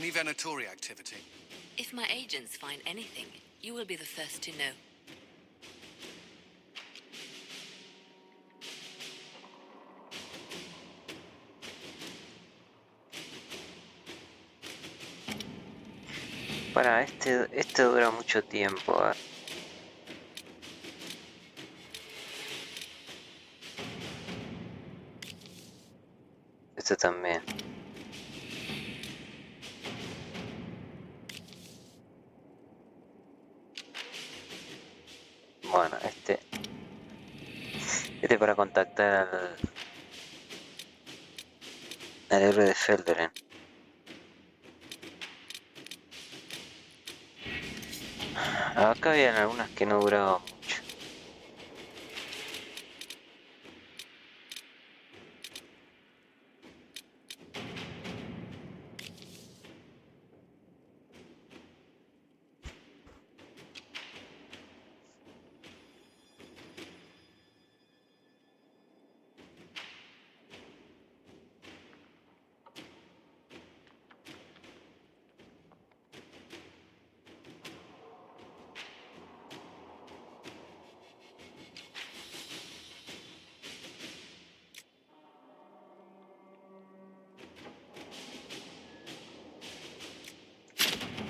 Any Venatori activity? If my agents find anything, you will be the first to know. Para este dura mucho tiempo. Este también. Bueno, este para contactar al héroe de Felderen. Acá habían algunas que no duraban mucho.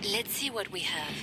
Let's see what we have.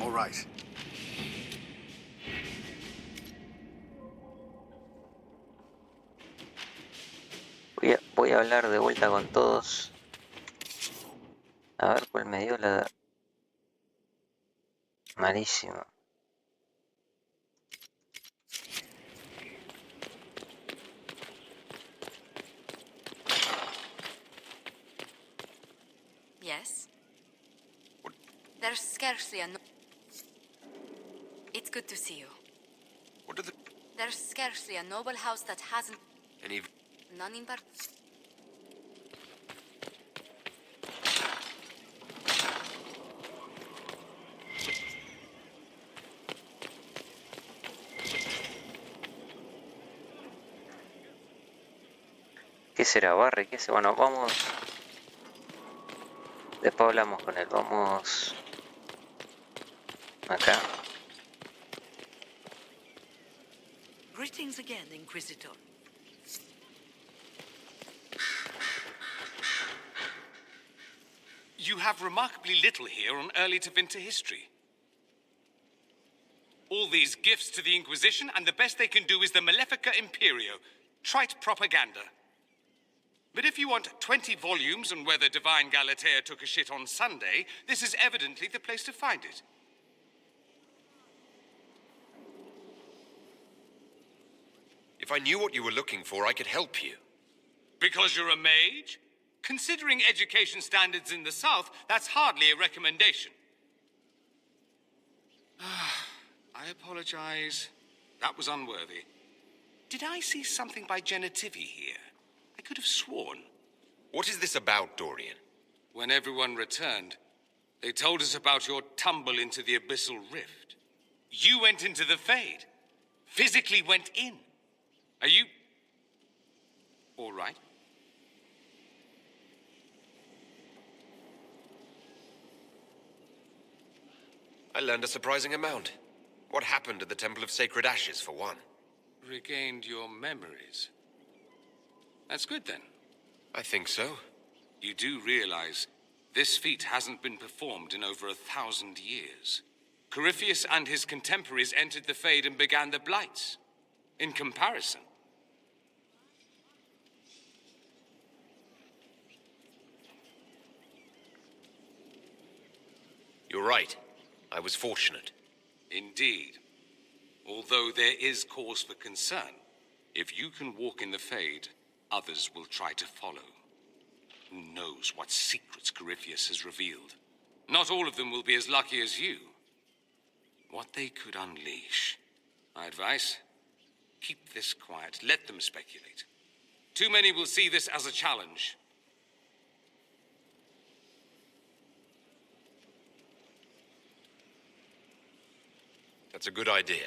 All right. Voy a hablar de vuelta con todos. A ver cuál me dio la... Malísimo. Yes? There's scarcely a... It's good to see you. What are the... There's scarcely a noble house that hasn't... Any... None in part... ¿Qué será, Barry? ¿Qué será? Bueno, vamos... Después hablamos con él. Vamos... Acá. Greetings again, Inquisitor. You have remarkably little here on early to winter history. All these gifts to the Inquisition, and the best they can do is the Malefica Imperio. Trite propaganda. But if you want 20 volumes on whether Divine Galatea took a shit on Sunday, this is evidently the place to find it. If I knew what you were looking for, I could help you. Because you're a mage? Considering education standards in the South, that's hardly a recommendation. I apologize. That was unworthy. Did I see something by Genitivi here? I could have sworn. What is this about, Dorian? When everyone returned, they told us about your tumble into the Abyssal Rift. You went into the Fade. Physically went in. Are you... all right? I learned a surprising amount. What happened at the Temple of Sacred Ashes, for one? Regained your memories. That's good, then. I think so. You do realize This feat hasn't been performed in over 1,000 years. Corypheus and his contemporaries entered the Fade and began the Blights. In comparison, You're right. I was fortunate. indeed. Although there is cause for concern. If you can walk in the Fade, others will try to follow. Who knows what secrets Corypheus has revealed? Not all of them will be as lucky as you. What they could unleash. My advice? Keep this quiet. Let them speculate. Too many will see this as a challenge. That's a good idea.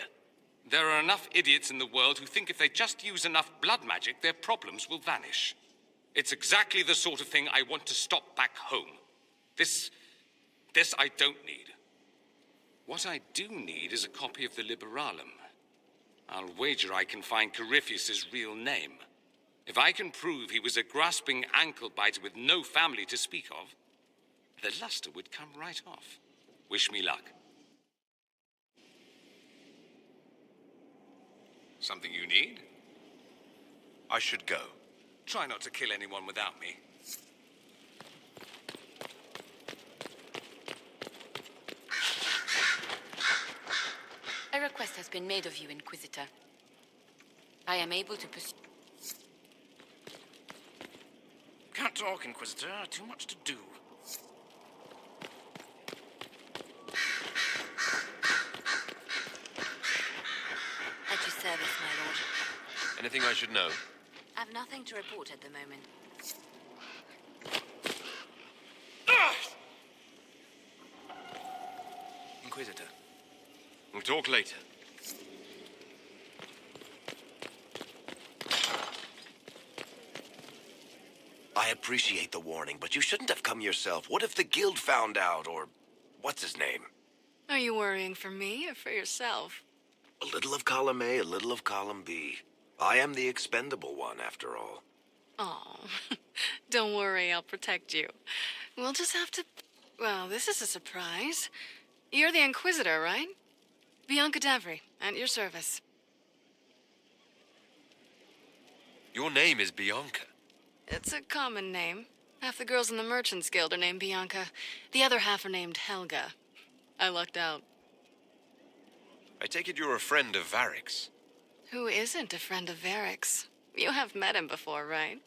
There are enough idiots in the world who think if they just use enough blood magic, their problems will vanish. It's exactly the sort of thing I want to stop back home. This I don't need. What I do need is a copy of the Liberalum. I'll wager I can find Corypheus's real name. If I can prove he was a grasping ankle-biter with no family to speak of, the luster would come right off. Wish me luck. Something you need? I should go. Try not to kill anyone without me. A request has been made of you, Inquisitor. I am able to pursue... Can't talk, Inquisitor. Too much to do. At your service, my lord. Anything I should know? I've nothing to report at the moment. Inquisitor. We'll talk later. I appreciate the warning, but you shouldn't have come yourself. What if the guild found out, or what's his name? Are you worrying for me or for yourself? A little of column A, a little of column B. I am the expendable one, after all. Oh, don't worry, I'll protect you. We'll just have to... Well, this is a surprise. You're the Inquisitor, right? Bianca Davry, at your service. Your name is Bianca. It's a common name. Half the girls in the Merchants Guild are named Bianca. The other half are named Helga. I lucked out. I take it you're a friend of Varric's. Who isn't a friend of Varric's? You have met him before, right?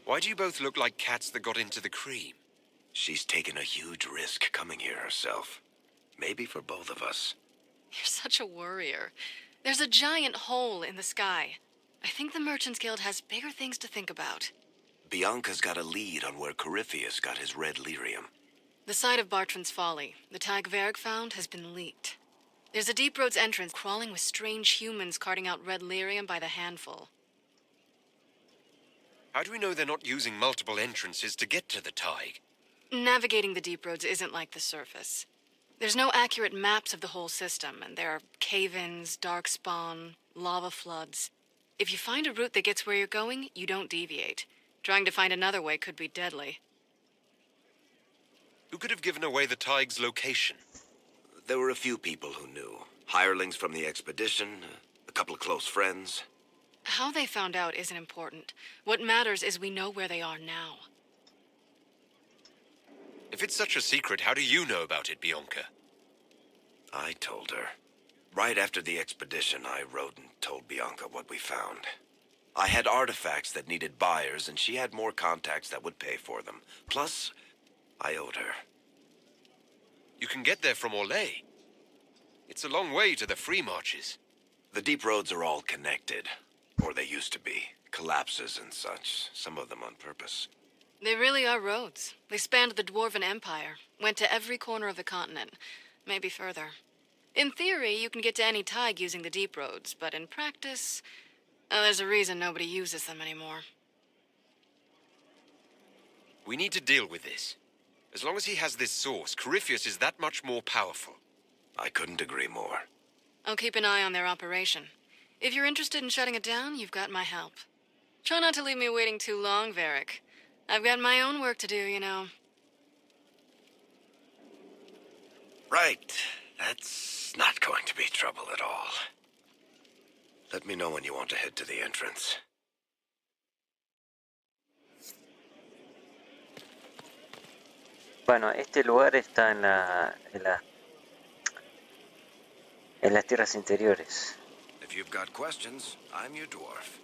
Why do you both look like cats that got into the cream? She's taken a huge risk coming here herself. Maybe for both of us. You're such a worrier. There's a giant hole in the sky. I think the Merchants Guild has bigger things to think about. Bianca's got a lead on where Corypheus got his red lyrium. The site of Bartran's Folly, the tag Varric found, has been leaked. There's a Deep Roads entrance crawling with strange humans carting out red lyrium by the handful. How do we know they're not using multiple entrances to get to the Tig? Navigating the Deep Roads isn't like the surface. There's no accurate maps of the whole system, and there are cave-ins, darkspawn, lava floods. If you find a route that gets where you're going, you don't deviate. Trying to find another way could be deadly. Who could have given away the Tig's location? There were a few people who knew. Hirelings from the expedition, a couple of close friends. How they found out isn't important. What matters is we know where they are now. If it's such a secret, how do you know about it, Bianca? I told her. Right after the expedition, I wrote and told Bianca what we found. I had artifacts that needed buyers, and she had more contacts that would pay for them. Plus, I owed her. You can get there from Orlais. It's a long way to the free marches. The deep roads are all connected. Or they used to be. Collapses and such, some of them on purpose. They really are roads. They spanned the Dwarven Empire, went to every corner of the continent, maybe further. In theory, you can get to any Tig using the deep roads, but in practice, there's a reason nobody uses them anymore. We need to deal with this. As long as he has this source, Corypheus is that much more powerful. I couldn't agree more. I'll keep an eye on their operation. If you're interested in shutting it down, you've got my help. Try not to leave me waiting too long, Varric. I've got my own work to do, you know. Right. That's not going to be trouble at all. Let me know when you want to head to the entrance. Bueno, este lugar está en las tierras interiores. If you've got questions, I'm your dwarf.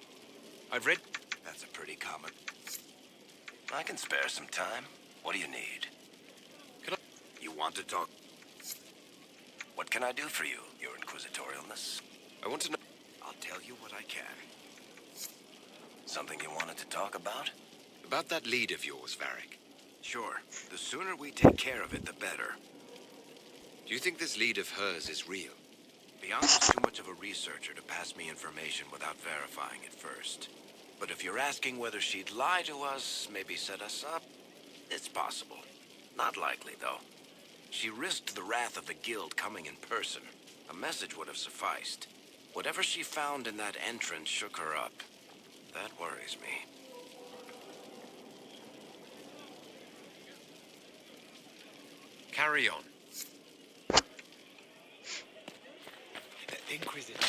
I've read... That's a pretty common... I can spare some time. What do you need? You want to talk? What can I do for you, your inquisitorialness? I want to know... I'll tell you what I can. Something you wanted to talk about? about that lead of yours, Varric. Sure. The sooner we take care of it, the better. Do you think this lead of hers is real? Bianca's too much of a researcher to pass me information without verifying it first. But if you're asking whether she'd lie to us, maybe set us up, it's possible. Not likely, though. She risked the wrath of the guild coming in person. A message would have sufficed. Whatever she found in that entrance shook her up. That worries me. Carry on. Inquisitor.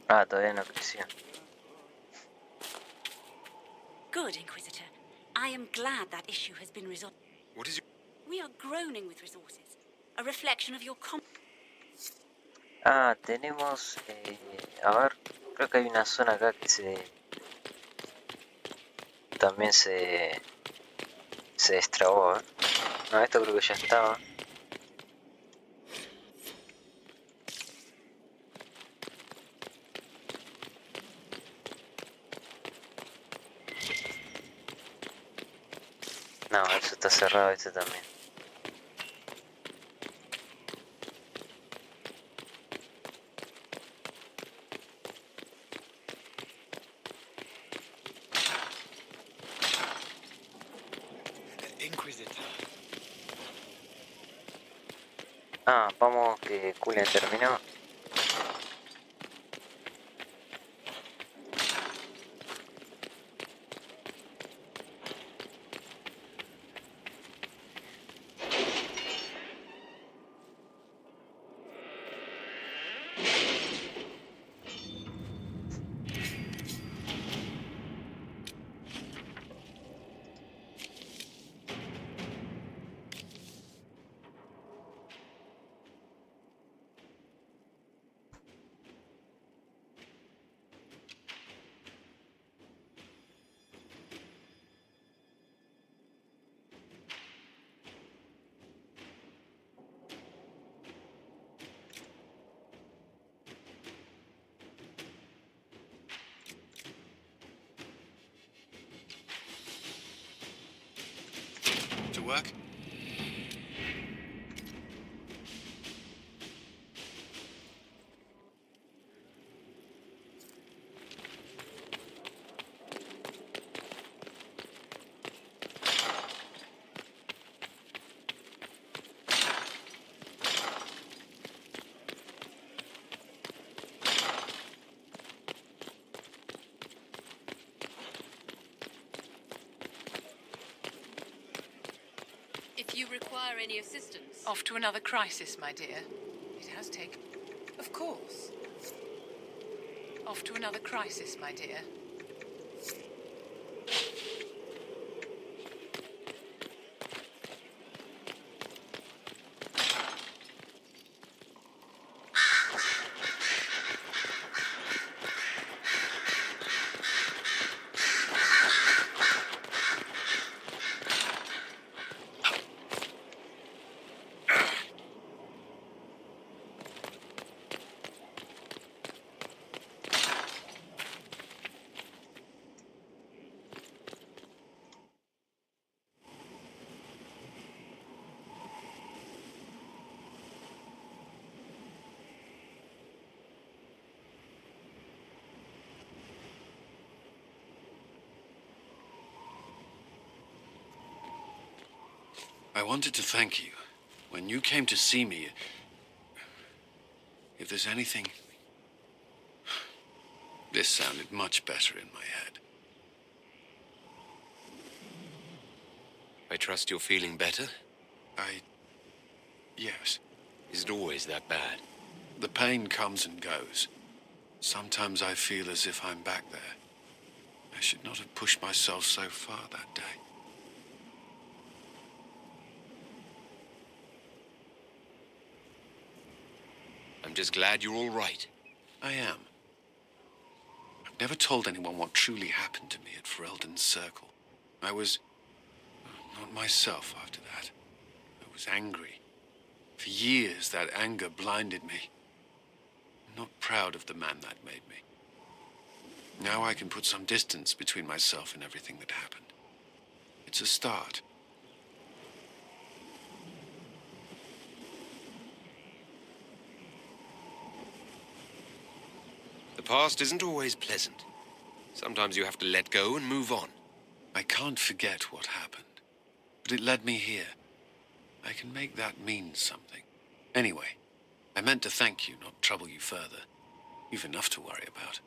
Ah, todavía no creció. Good, Inquisitor. I am glad that issue has been resolved. What is your... We are groaning with resources. A reflection of your Ah, tenemos... a ver, creo que hay una zona acá que también se destrabó, a ver. No, esto creo que ya estaba. No, eso está cerrado, este también. Inquisitor. Ah, vamos que Cullen terminó. To work? If you require any assistance. Off to another crisis, my dear. It has taken... Of course. Off to another crisis, my dear. I wanted to thank you. When you came to see me, If there's anything... This sounded much better in my head. I trust you're feeling better? Yes. Is it always that bad? The pain comes and goes. Sometimes I feel as if I'm back there. I should not have pushed myself so far that day. I'm just glad you're all right. I am. I've never told anyone what truly happened to me at Ferelden's Circle. I was... not myself after that. I was angry. For years, that anger blinded me. I'm not proud of the man that made me. Now I can put some distance between myself and everything that happened. It's a start. The past isn't always pleasant. Sometimes you have to let go and move on. I can't forget what happened, but it led me here. I can make that mean something. Anyway, I meant to thank you, not trouble you further. You've enough to worry about.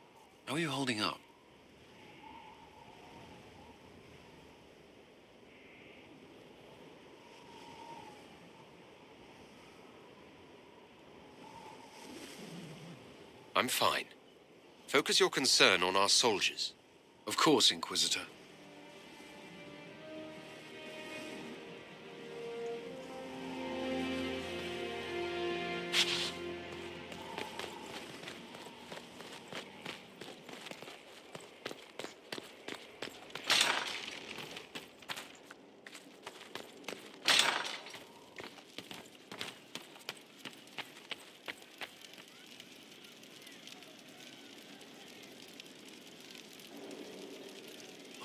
How are you holding up? I'm fine. Focus your concern on our soldiers. Of course, Inquisitor.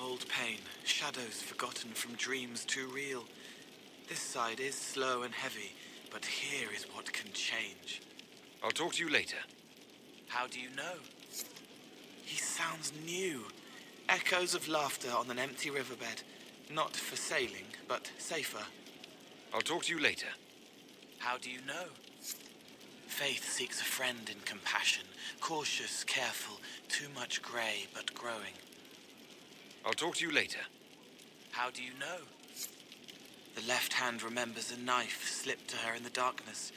Old pain, shadows forgotten from dreams too real. This side is slow and heavy, but here is what can change. I'll talk to you later. How do you know? He sounds new. Echoes of laughter on an empty riverbed. Not for sailing, but safer. I'll talk to you later. How do you know? Faith seeks a friend in compassion. Cautious, careful, too much grey, but growing. I'll talk to you later. How do you know? The left hand remembers a knife slipped to her in the darkness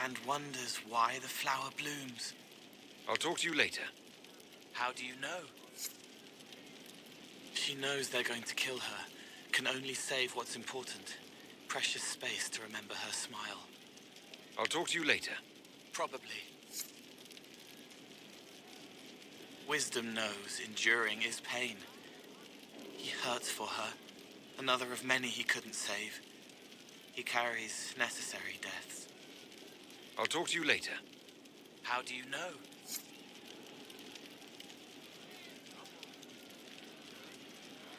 and wonders why the flower blooms. I'll talk to you later. How do you know? She knows they're going to kill her, can only save what's important. Precious space to remember her smile. I'll talk to you later. Probably. Wisdom knows enduring is pain. He hurts for her, another of many he couldn't save. He carries necessary deaths. I'll talk to you later. How do you know?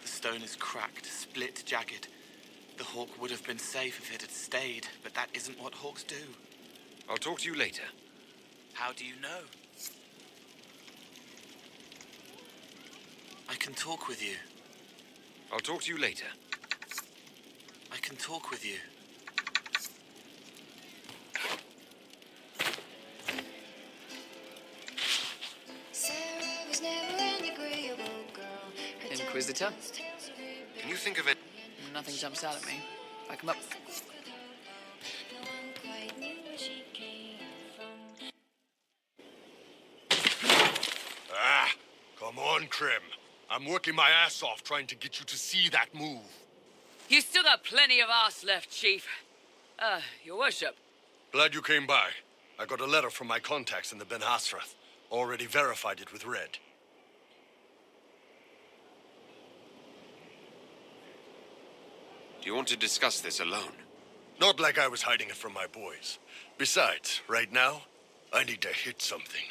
The stone is cracked, split, jagged. The hawk would have been safe if it had stayed, but that isn't what hawks do. I'll talk to you later. How do you know? I can talk with you. I'll talk to you later. I can talk with you. Inquisitor? Can you think of it? Nothing jumps out at me. Back him up. Ah, come on, Krim. I'm working my ass off trying to get you to see that move. You still got plenty of arse left, Chief. Your worship. Glad you came by. I got a letter from my contacts in the Ben Hasrath. Already verified it with Red. Do you want to discuss this alone? Not like I was hiding it from my boys. Besides, right now, I need to hit something.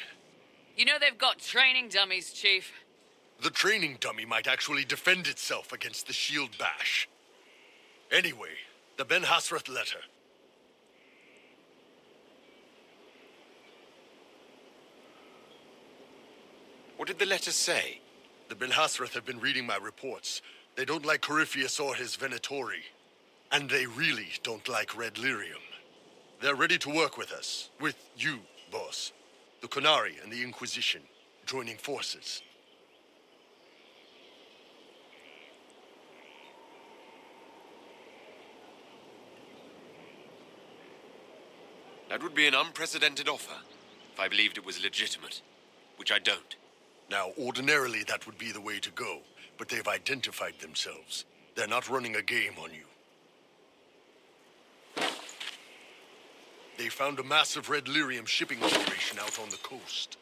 You know they've got training dummies, Chief. The training dummy might actually defend itself against the shield bash. Anyway, the Ben Hasrath letter. What did the letter say? The Ben Hasrath have been reading my reports. They don't like Corypheus or his Venatori. And they really don't like Red Lyrium. They're ready to work with us. With you, boss. The Qunari and the Inquisition joining forces. That would be an unprecedented offer, if I believed it was legitimate, which I don't. Now, ordinarily that would be the way to go, but they've identified themselves. They're not running a game on you. They found a massive red lyrium shipping operation out on the coast.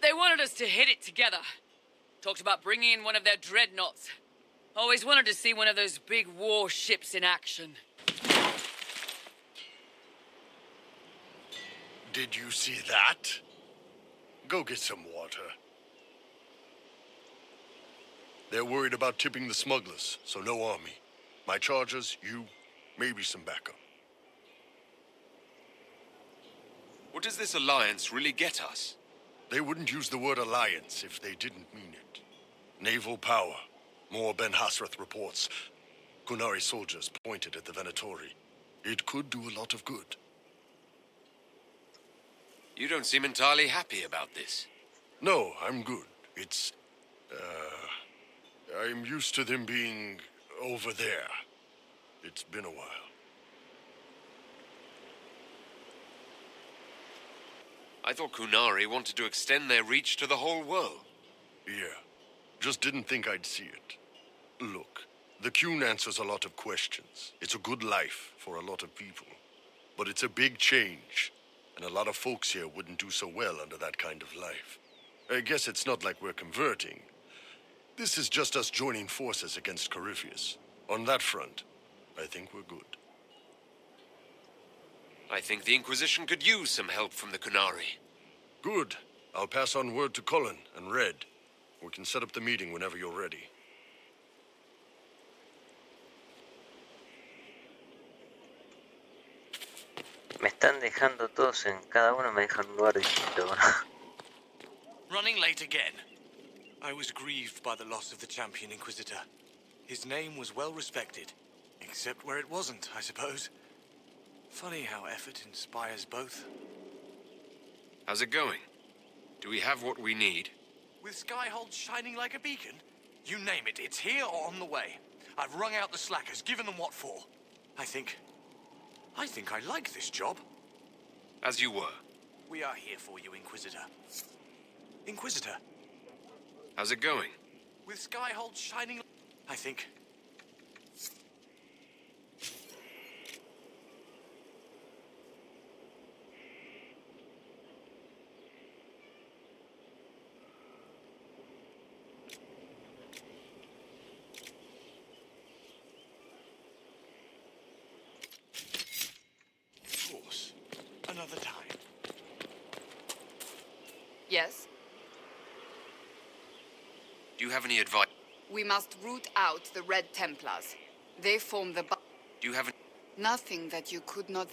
They wanted us to hit it together. Talked about bringing in one of their dreadnoughts. Always wanted to see one of those big war ships in action. Did you see that? Go get some water. They're worried about tipping the smugglers, so no army. My chargers, you, maybe some backup. What does this alliance really get us? They wouldn't use the word alliance if they didn't mean it. Naval power. More Ben Hasrath reports. Qunari soldiers pointed at the Venatori. It could do a lot of good. You don't seem entirely happy about this. No, I'm good. It's, I'm used to them being over there. It's been a while. I thought Qunari wanted to extend their reach to the whole world. Yeah, just didn't think I'd see it. Look, the Qun answers a lot of questions. It's a good life for a lot of people. But it's a big change. And a lot of folks here wouldn't do so well under that kind of life. I guess it's not like we're converting. This is just us joining forces against Corypheus. On that front, I think we're good. I think the Inquisition could use some help from the Qunari. Good. I'll pass on word to Cullen and Red. We can set up the meeting whenever you're ready. Me están dejando todos en... Cada uno me deja en un lugar distinto. Running late again. I was grieved by the loss of the champion Inquisitor. His name was well respected. Except where it wasn't, I suppose. Funny how effort inspires both. How's it going? Do we have what we need? With Skyhold shining like a beacon? You name it, it's here or on the way. I've wrung out the slackers, given them what for. I think I like this job. As you were. We are here for you, Inquisitor. Inquisitor. How's it going? With Skyhold shining... I think... Another time. Yes? Do you have any advice? We must root out the Red Templars. They form the... Do you have Nothing that you could not...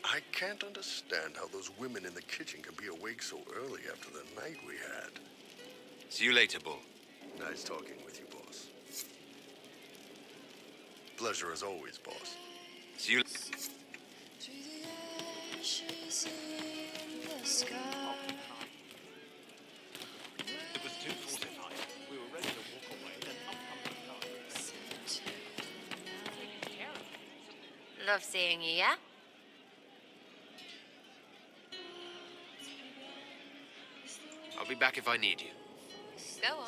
I can't understand how those women in the kitchen can be awake so early after the night we had. See you later, Bull. Nice talking with you, boss. Pleasure as always, boss. See you... It was 2:45. We were ready to walk away, then up comes the car. Love seeing you, yeah? I'll be back if I need you. Go on.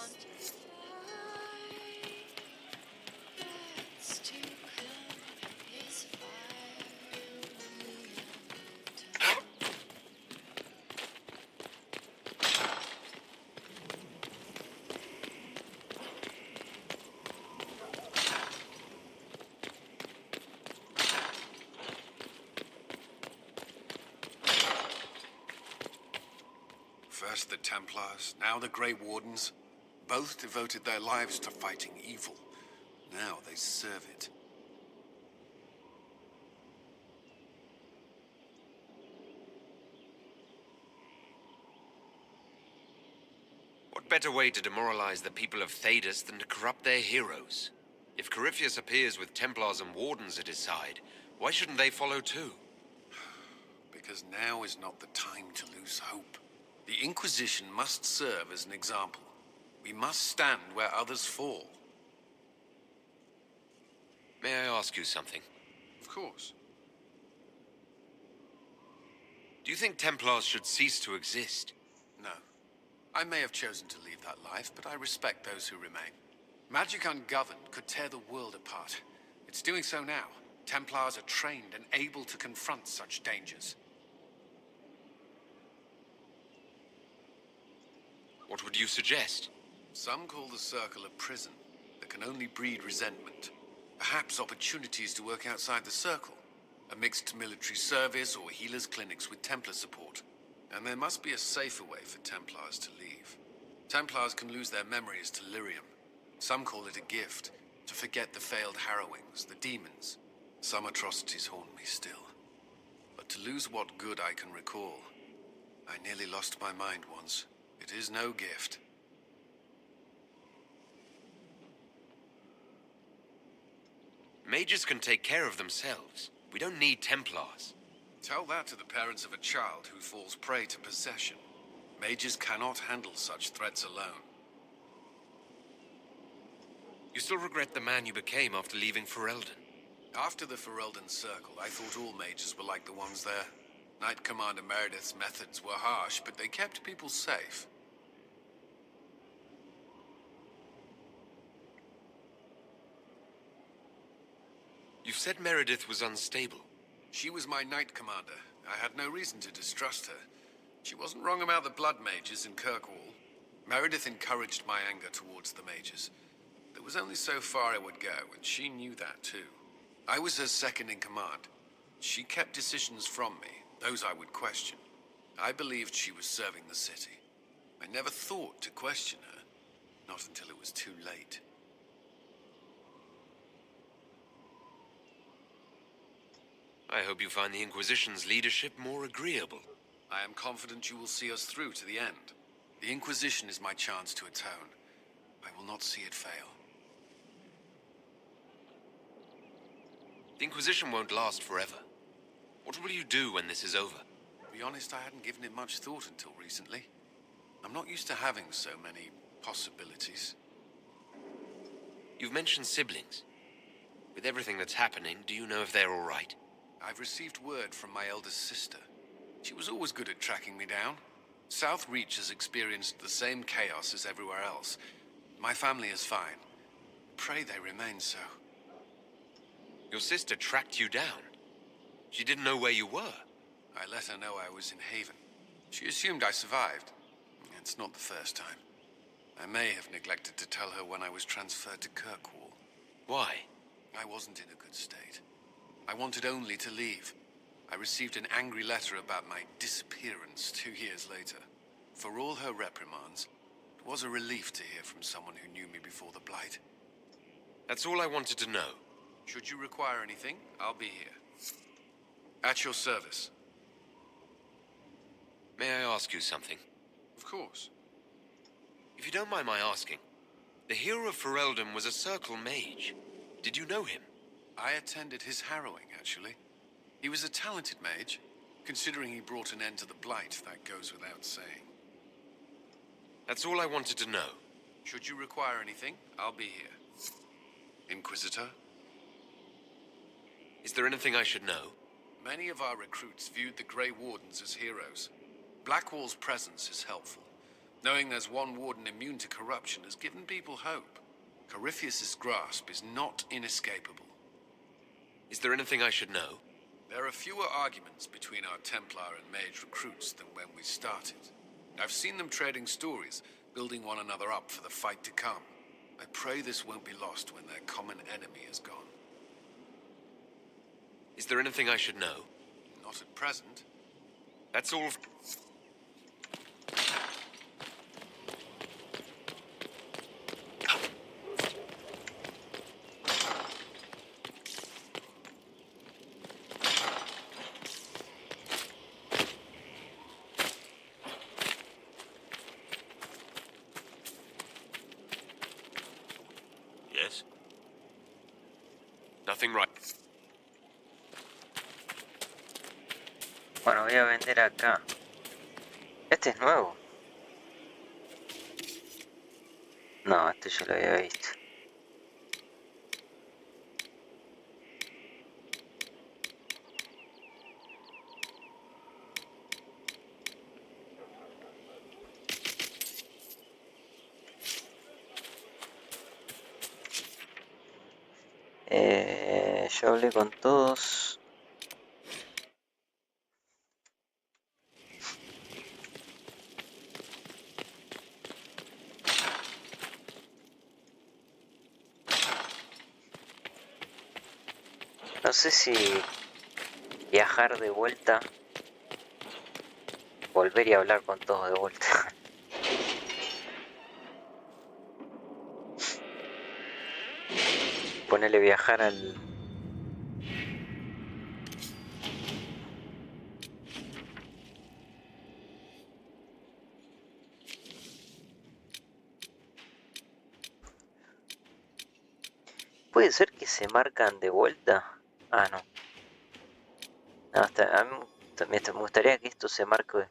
First the Templars, now the Grey Wardens. Both devoted their lives to fighting evil. Now they serve it. better way to demoralize the people of Thedas than to corrupt their heroes? If Corypheus appears with Templars and Wardens at his side, why shouldn't they follow too? Because now is not the time to lose hope. The Inquisition must serve as an example. We must stand where others fall. May I ask you something? Of course. Do you think Templars should cease to exist? No. I may have chosen to leave that life, but I respect those who remain. Magic ungoverned could tear the world apart. It's doing so now. Templars are trained and able to confront such dangers. What would you suggest? Some call the Circle a prison that can only breed resentment. Perhaps opportunities to work outside the Circle. A mixed military service or healers' clinics with Templar support. And there must be a safer way for Templars to leave. Templars can lose their memories to lyrium. Some call it a gift, to forget the failed harrowings, the demons. Some atrocities haunt me still. But to lose what good I can recall, I nearly lost my mind once. It is no gift. Mages can take care of themselves. We don't need Templars. Tell that to the parents of a child who falls prey to possession. Mages cannot handle such threats alone. You still regret the man you became after leaving Ferelden? After the Ferelden Circle, I thought all mages were like the ones there. Knight Commander Meredith's methods were harsh, but they kept people safe. You've said Meredith was unstable. She was my Knight Commander. I had no reason to distrust her. She wasn't wrong about the Blood Mages in Kirkwall. Meredith encouraged my anger towards the Mages. There was only so far I would go, and she knew that too. I was her second in command. She kept decisions from me, those I would question. I believed she was serving the city. I never thought to question her, not until it was too late. I hope you find the Inquisition's leadership more agreeable. I am confident you will see us through to the end. The Inquisition is my chance to atone. I will not see it fail. The Inquisition won't last forever. What will you do when this is over? To be honest, I hadn't given it much thought until recently. I'm not used to having so many possibilities. You've mentioned siblings. With everything that's happening, do you know if they're all right? I've received word from my eldest sister. She was always good at tracking me down. South Reach has experienced the same chaos as everywhere else. My family is fine. Pray they remain so. Your sister tracked you down. She didn't know where you were. I let her know I was in Haven. She assumed I survived. It's not the first time. I may have neglected to tell her when I was transferred to Kirkwall. Why? I wasn't in a good state. I wanted only to leave. I received an angry letter about my disappearance 2 years later. For all her reprimands, it was a relief to hear from someone who knew me before the Blight. That's all I wanted to know. Should you require anything, I'll be here. At your service. May I ask you something? Of course. If you don't mind my asking, the hero of Ferelden was a Circle Mage. Did you know him? I attended his harrowing, actually. He was a talented mage. Considering he brought an end to the Blight, that goes without saying. That's all I wanted to know. Should you require anything, I'll be here. Inquisitor? Is there anything I should know? Many of our recruits viewed the Grey Wardens as heroes. Blackwall's presence is helpful. Knowing there's one warden immune to corruption has given people hope. Corypheus's grasp is not inescapable. Is there anything I should know? There are fewer arguments between our Templar and Mage recruits than when we started. I've seen them trading stories, building one another up for the fight to come. I pray this won't be lost when their common enemy is gone. Is there anything I should know? Not at present. That's all. Bueno, voy a vender acá. Este es nuevo. No, este yo lo había visto. Yo hablé con todos. No sé si viajar de vuelta, volver y hablar con todos de vuelta. Ponerle viajar al... ¿Puede ser que se marcan de vuelta? Ah, no. No, a mí me gustaría que esto se marque.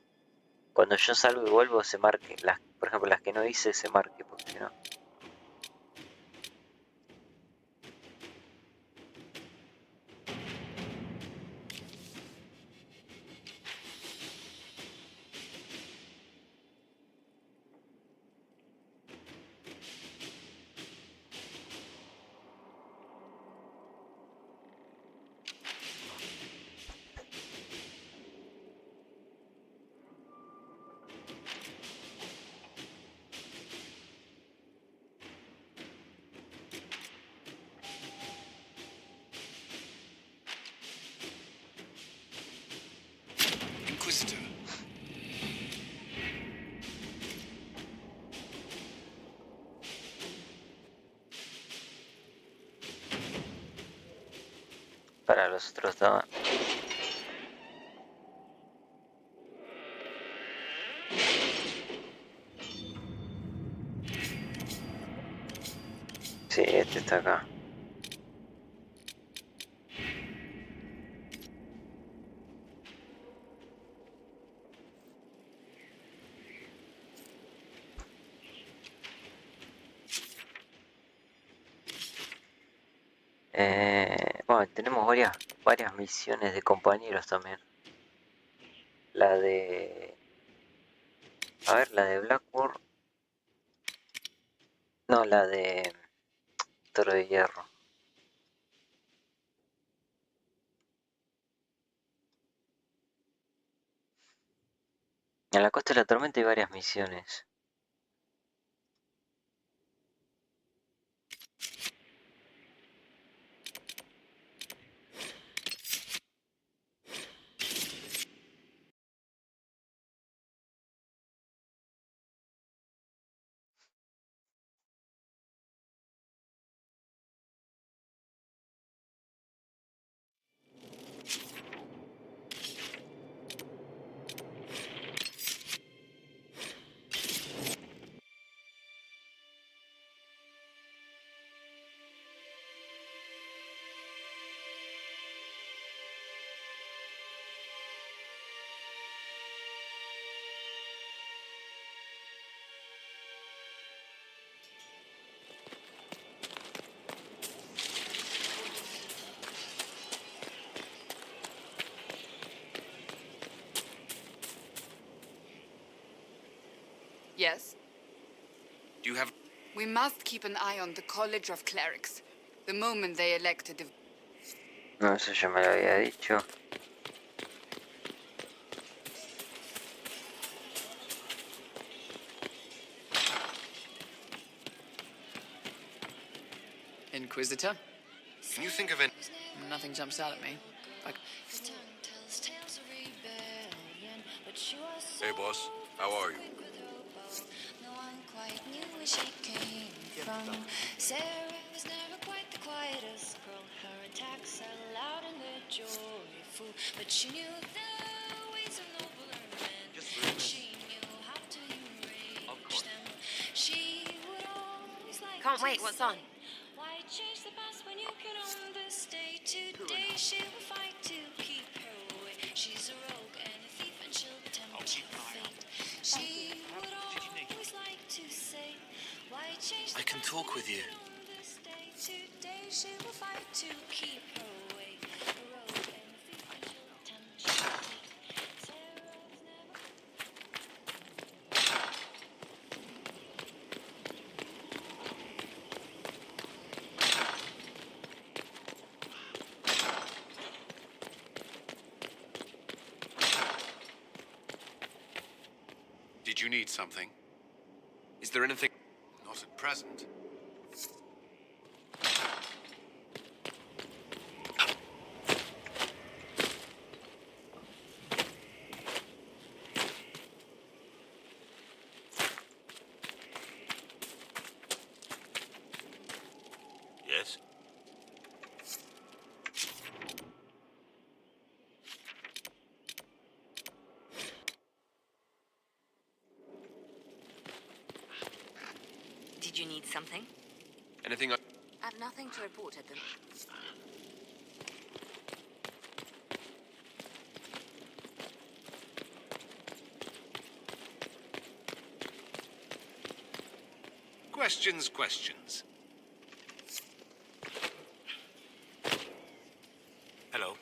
Cuando yo salgo y vuelvo se marque. Por ejemplo, las que no hice se marque, porque si no... Inquisitor. Para los otros estaban... Sí, este está acá. Bueno, tenemos varias misiones de compañeros también. La de... A ver, la de Blackboard. No, la de... Toro de Hierro. En la Costa de la Tormenta hay varias misiones. Yes? Do you have... We must keep an eye on the College of Clerics. The moment they elect a No, eso ya me lo había dicho. Inquisitor? Can you think of it? Nothing jumps out at me. Like... Hey, boss. How are you? Can't wait, what's on? Why change the past when you can own this day? Today she will fight to keep her away. She's a rogue and talk with you. Today she will fight to keep her awake. Heroic and physical temptation. Sarah's never. Did you need something? Is there anything? Not at present. Yes? Did you need something? Anything? I I've nothing to report at them. Questions, questions. Hello.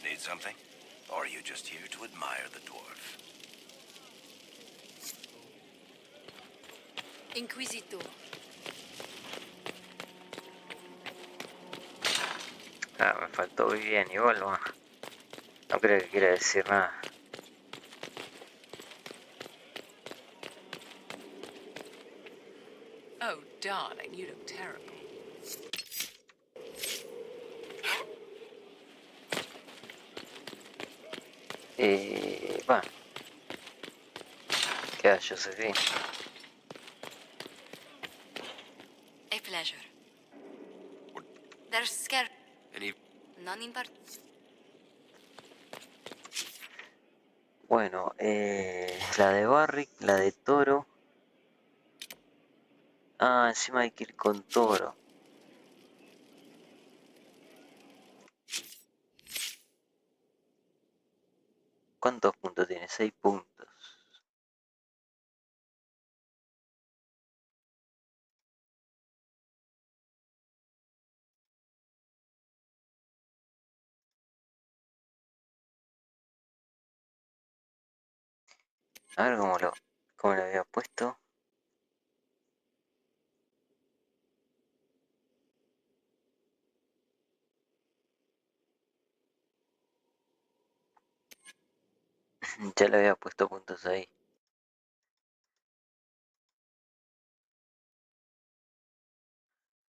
Need something? Or are you just here to admire the dwarf? Inquisitor. Ah, me faltó bien igual, ¿no? No creo que quiera decir nada. Oh, darling, you look terrible. Bueno, queda Josephine. A pleasure. There's scare. any? None in part. Bueno, la de Barrick, la de Toro. Ah, encima hay que ir con Toro. ¿Cuántos puntos tiene? 6 puntos. A ver cómo lo había puesto. Ya le había puesto puntos ahí.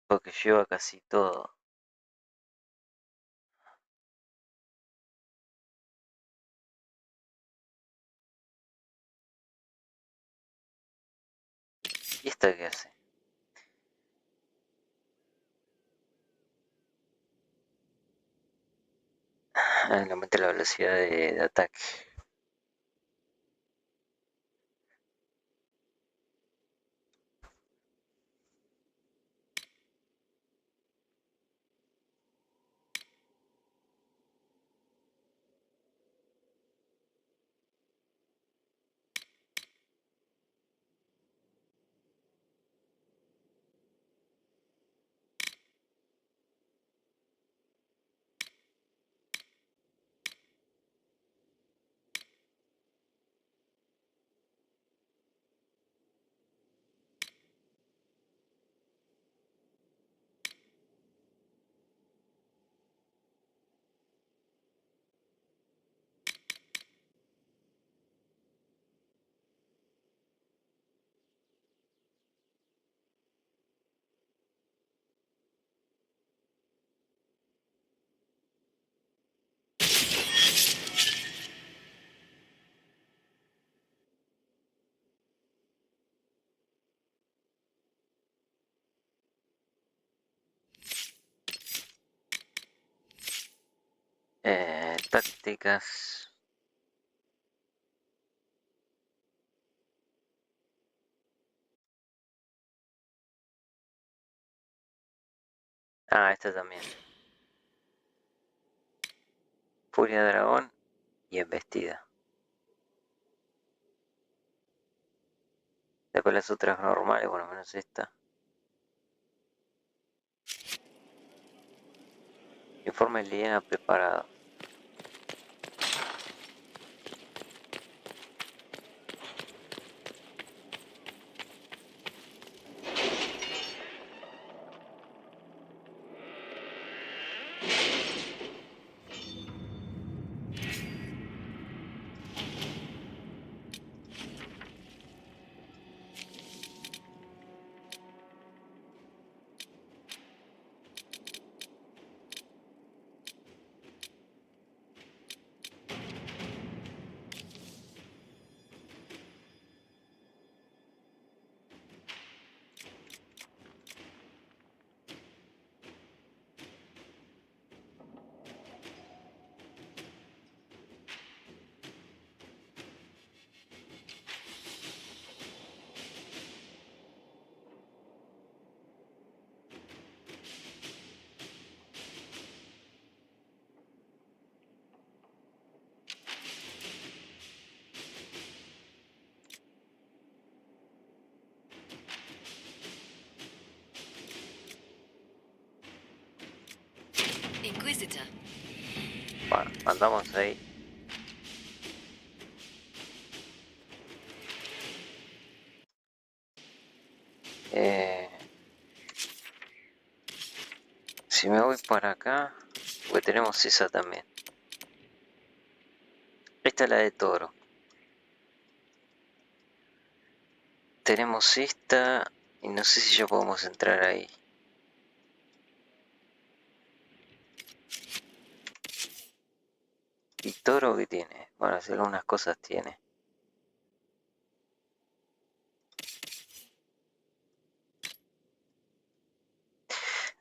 Porque lleva casi todo. ¿Y esta qué hace? Ah, le aumenta la velocidad de ataque. Tácticas. Ah, esta también. Furia dragón y embestida. Después las otras normales, bueno, menos esta. Informe Liena preparado. Inquisitor. Bueno, mandamos ahí. Si me voy para acá, porque tenemos esa también. Esta es la de toro. Tenemos esta y no sé si ya podemos entrar ahí. ¿Y toro qué tiene? Bueno, si algunas cosas tiene.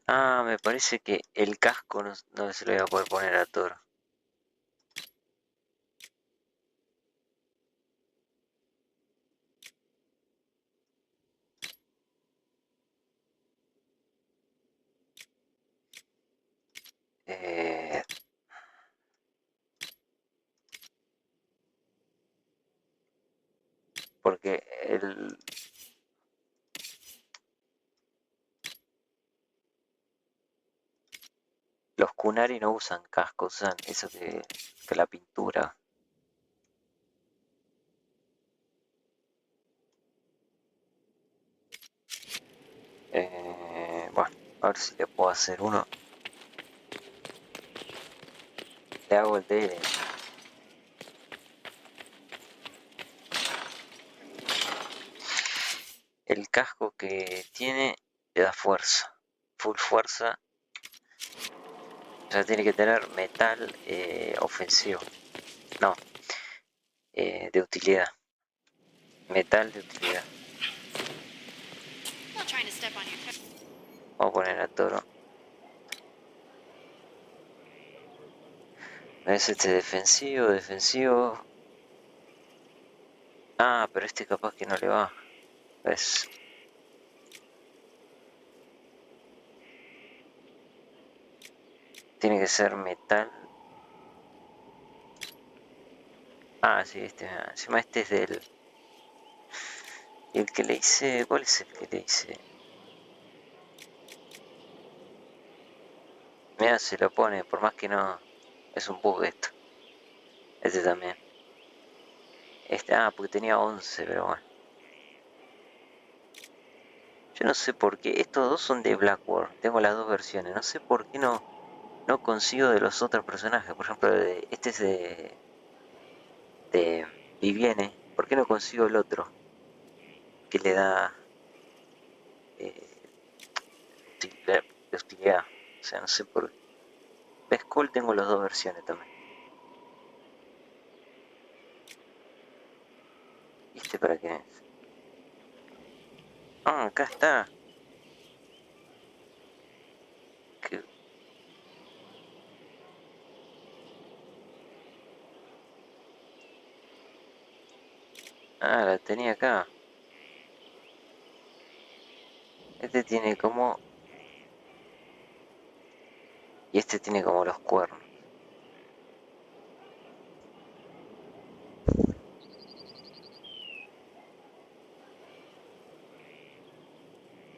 Ah, me parece que el casco no se lo voy a poder poner a toro. Eh, porque los kunari no usan casco, usan eso que la pintura. Bueno, a ver si le puedo hacer uno. Le hago el de el casco que tiene le da fuerza, full fuerza. O sea, tiene que tener metal ofensivo. No, de utilidad. Metal de utilidad. Vamos a poner a toro. Es este defensivo. Ah, pero este capaz que no le va. ¿Ves? Tiene que ser metal. Ah, sí, encima este es del... El que le hice... ¿Cuál es el que le hice? Mira, se lo pone, por más que no... Es un bug esto. Este también. Porque tenía 11, pero bueno. Yo no sé por qué. Estos dos son de Blackworld. Tengo las dos versiones. No sé por qué no consigo de los otros personajes. Por ejemplo, este es de Vivienne. ¿Por qué no consigo el otro? Que le da de utilidad. O sea, no sé por qué. De Skull tengo las dos versiones también. ¿Y este para qué es? Ah, acá está. Que... Ah, la tenía acá. Este tiene como... Y este tiene como los cuernos.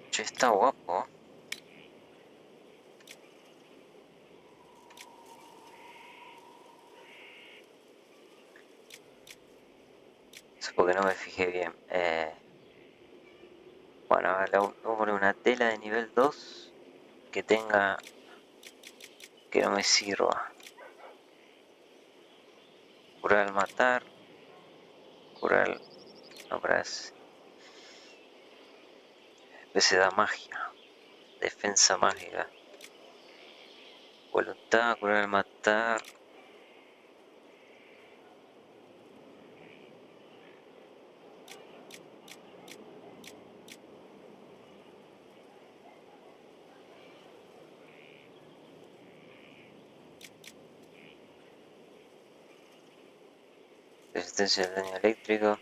Che, está guapo. Eso porque no me fijé bien. Bueno, a ver, le voy a poner una tela de nivel 2 que tenga... que no me sirva. Curar al matar. Curar... no, para eso. Se da magia. Defensa mágica. Voluntad, curar al matar. Resistencia al daño eléctrico.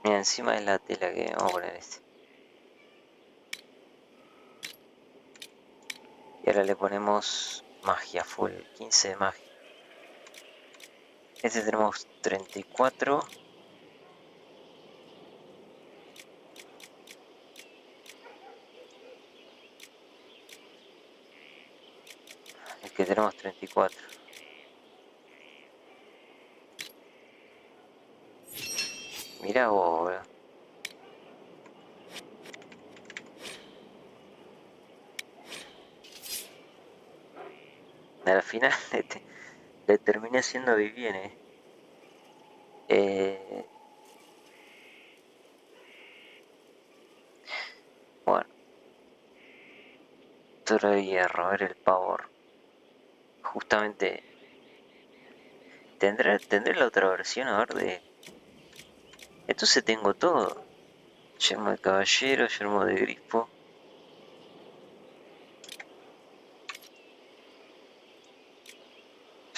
Mira, encima es la tela que vamos a poner este. Y ahora le ponemos magia full, 15 de magia. Este tenemos 34. Es que tenemos 34. Mira vos, bro. Al final le terminé haciendo bien, bueno. Toro de hierro, a ver el power. Justamente... ¿Tendré la otra versión? A ver de... Entonces tengo todo. Yermo de caballero, yermo de grifo.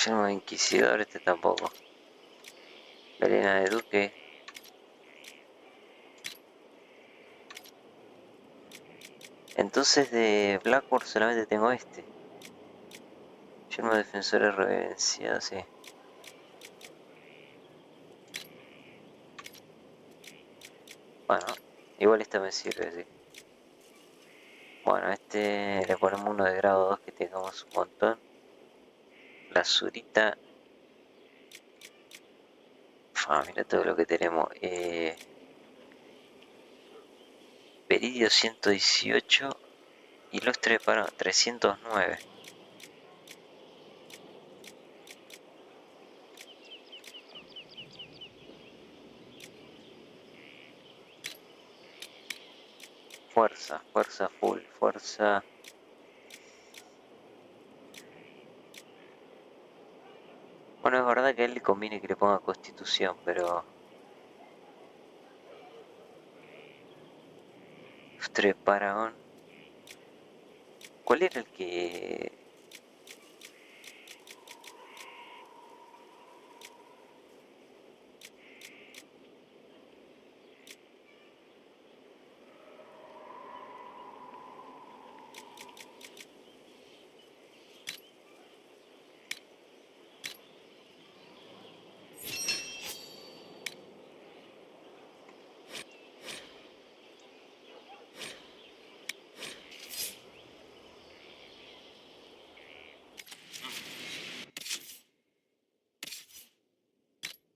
Yermo de inquisidor, este tampoco. Melena de duque. Entonces de Blackboard solamente tengo este. Yermo de defensor de reverencia, sí. Bueno, igual esta me sirve, sí. Bueno, este le ponemos uno de grado 2 que tengamos un montón. La azurita. Mira todo lo que tenemos. Peridio 118 y lustre para 309. Fuerza, fuerza full, fuerza. Bueno, es verdad que a él le conviene que le ponga constitución, pero... lustre Paragon. ¿Cuál era el que...?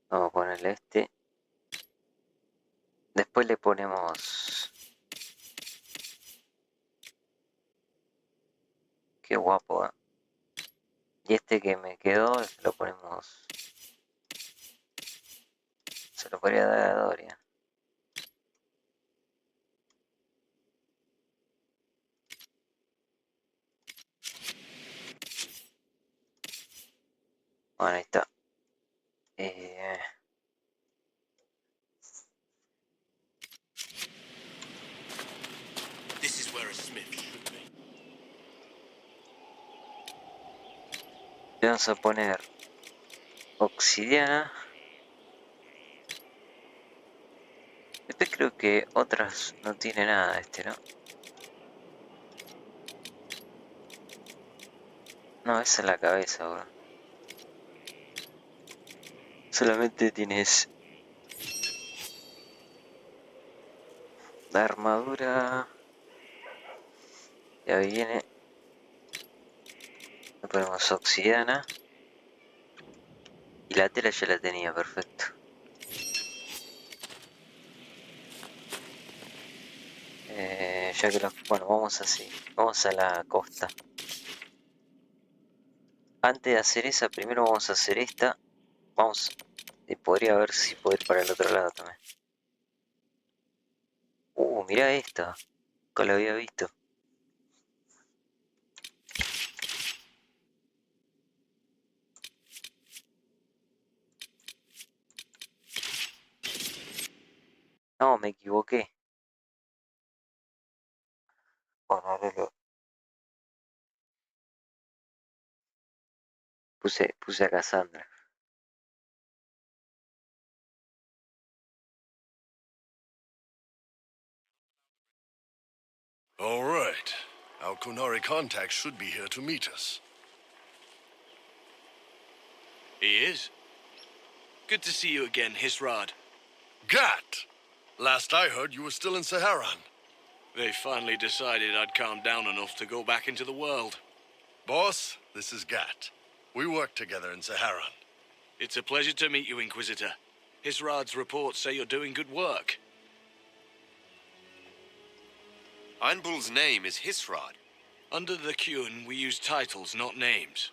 Vamos a ponerle este. Después le ponemos... Qué guapo, ¿eh? Y este que me quedó, lo ponemos... Se lo podría dar a Dorian. Bueno, ahí está. This is where a smith should be. Le vamos a poner... obsidiana. Después creo que otras no tiene nada este, ¿no? No, esa es la cabeza, bro. Solamente tienes la armadura. Ya viene. Le ponemos obsidiana. Y la tela ya la tenía, perfecto. Ya que bueno, vamos así. Vamos a la costa. Antes de hacer esa, primero vamos a hacer esta. Vamos. Podría ver si puedo ir para el otro lado también. Mirá esta. Nunca la había visto. No, me equivoqué. Bueno, ahora puse a Cassandra. All right. Our Kunari contact should be here to meet us. He is. Good to see you again, Hisrad. Gat! Last I heard, you were still in Saharan. They finally decided I'd calmed down enough to go back into the world. Boss, this is Gat. We worked together in Saharan. It's a pleasure to meet you, Inquisitor. Hisrad's reports say you're doing good work. Einbull's name is Hisrad. Under the Qun, we use titles, not names.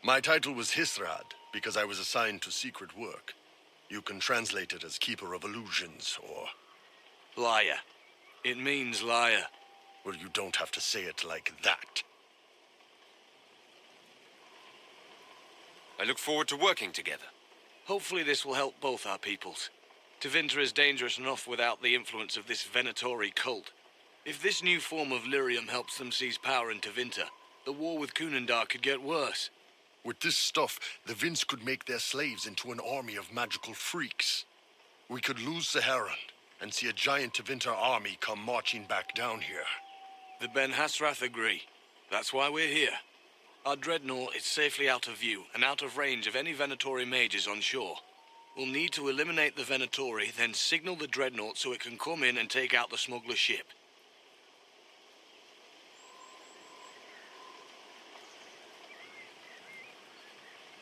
My title was Hisrad, because I was assigned to secret work. You can translate it as Keeper of Illusions, or... Liar. It means liar. Well, you don't have to say it like that. I look forward to working together. Hopefully this will help both our peoples. Tevinter is dangerous enough without the influence of this Venatori cult. If this new form of lyrium helps them seize power in Tevinter, the war with Kunandar could get worse. With this stuff, the Vince could make their slaves into an army of magical freaks. We could lose Saharan and see a giant Tevinter army come marching back down here. The Ben Hasrath agree. That's why we're here. Our dreadnought is safely out of view and out of range of any Venatori mages on shore. We'll need to eliminate the Venatori, then signal the dreadnought so it can come in and take out the smuggler ship.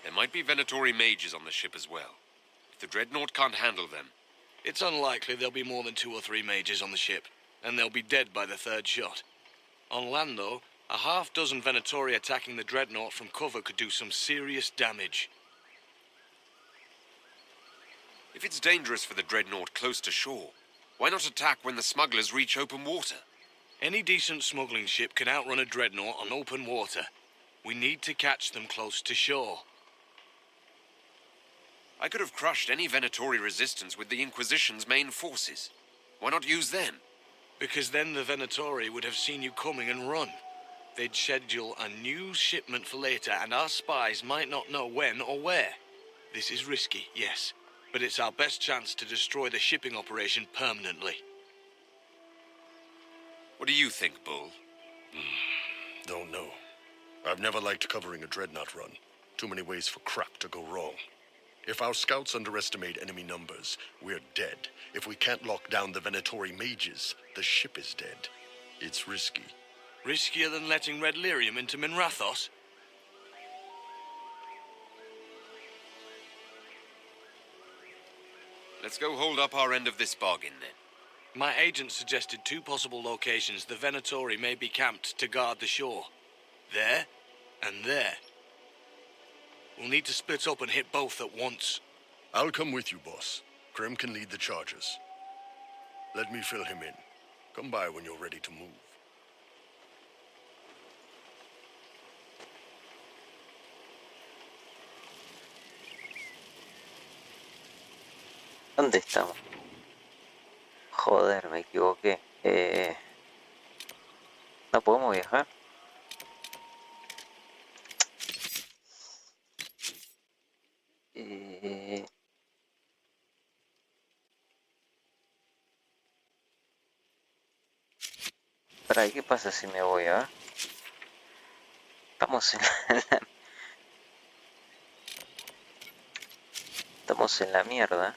There might be Venatori mages on the ship as well. If the dreadnought can't handle them... It's unlikely there'll be more than 2 or 3 mages on the ship, and they'll be dead by the 3rd shot. On land, though, a half-dozen Venatori attacking the dreadnought from cover could do some serious damage. If it's dangerous for the dreadnought close to shore, why not attack when the smugglers reach open water? Any decent smuggling ship can outrun a dreadnought on open water. We need to catch them close to shore. I could have crushed any Venatori resistance with the Inquisition's main forces. Why not use them? Because then the Venatori would have seen you coming and run. They'd schedule a new shipment for later, and our spies might not know when or where. This is risky, yes, but it's our best chance to destroy the shipping operation permanently. What do you think, Bull? Don't know. I've never liked covering a dreadnought run. Too many ways for crap to go wrong. If our scouts underestimate enemy numbers, we're dead. If we can't lock down the Venatori mages, the ship is dead. It's risky. Riskier than letting Red Lyrium into Minrathos? Let's go hold up our end of this bargain, then. My agent suggested 2 possible locations the Venatori may be camped to guard the shore. There, and there. We'll need to split up and hit both at once. I'll come with you, boss. Krem can lead the charges. Let me fill him in. Come by when you're ready to move. ¿Dónde estamos? Joder, me equivoqué. ¿No podemos viajar? ¿Para qué pasa si me voy, ah? Estamos en la estamos en la mierda.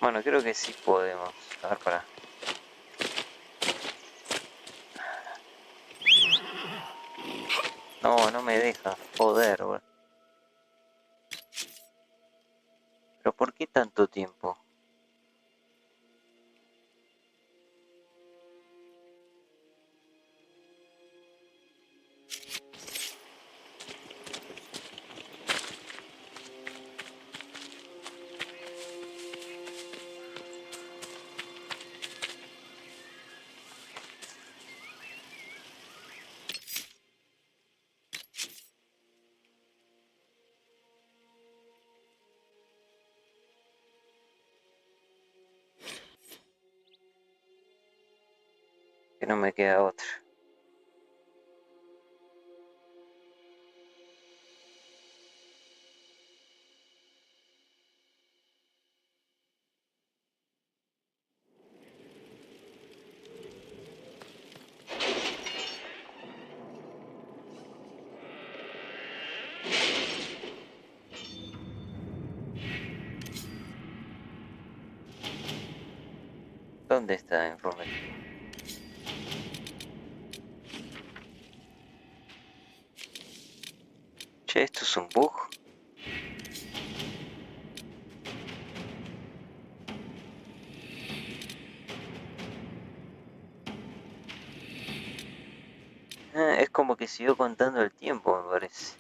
Bueno, creo que sí podemos. A ver, para. No, no me deja. Joder, bro. ¿Pero por qué tanto tiempo? Que no me queda otra. ¿Dónde está el informe? Che, ¿esto es un bug? Ah, es como que siguió contando el tiempo, me parece.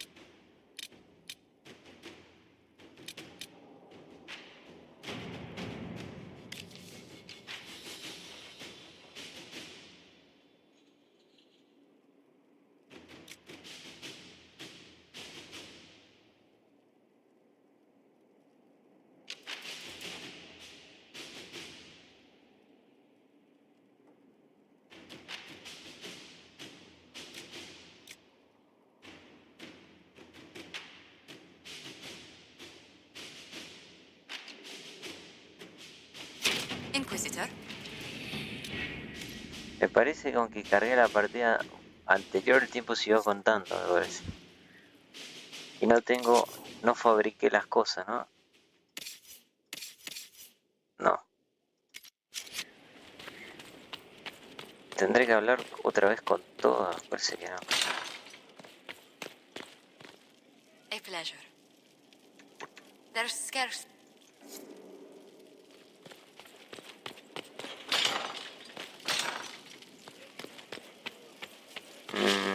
Inquisitor. Me parece que aunque cargué la partida anterior, el tiempo siguió contando, me parece. Y no fabriqué las cosas, ¿no? No. Tendré que hablar otra vez con todas, parece que no. A pleasure. There's scarce.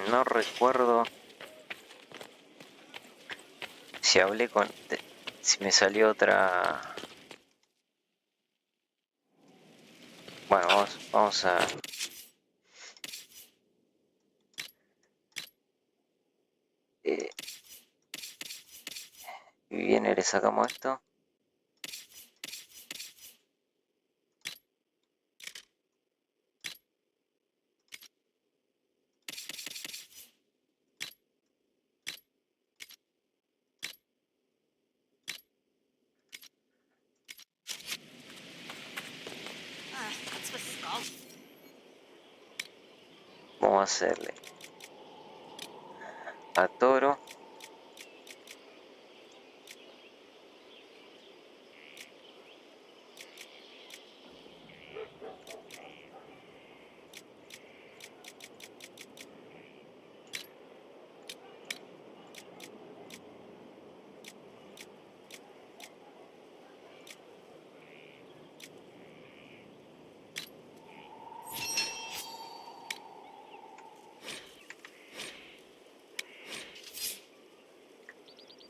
No recuerdo si hablé con... si me salió otra... Bueno, vamos a... y viene, le sacamos esto. Vamos a hacerle a Toro.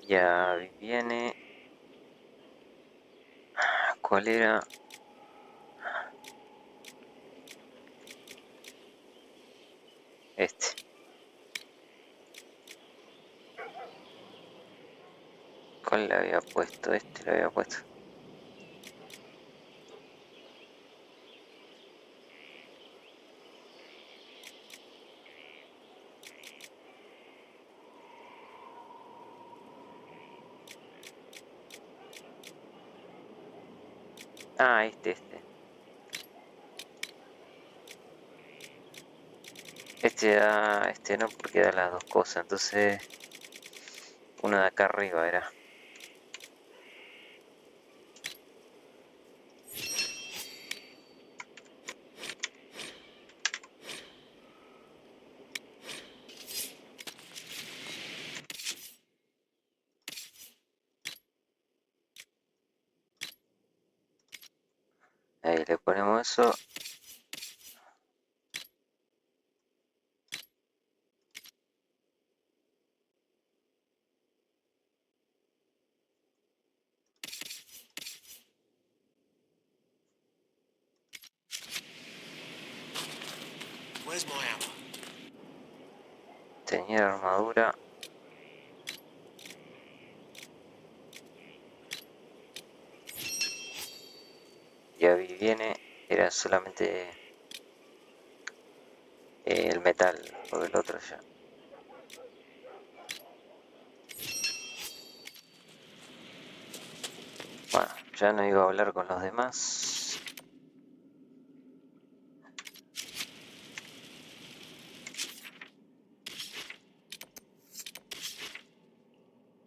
Ya viene. ¿Cuál era? Este. ¿Cuál le había puesto? Este le había puesto. Ah, este. Este no, porque da las dos cosas, entonces uno de acá arriba era. Ahí le ponemos eso. Where's my ammo? Teñir armadura. Ya vi, viene. Era solamente el metal o el otro ya. Bueno, ya no iba a hablar con los demás.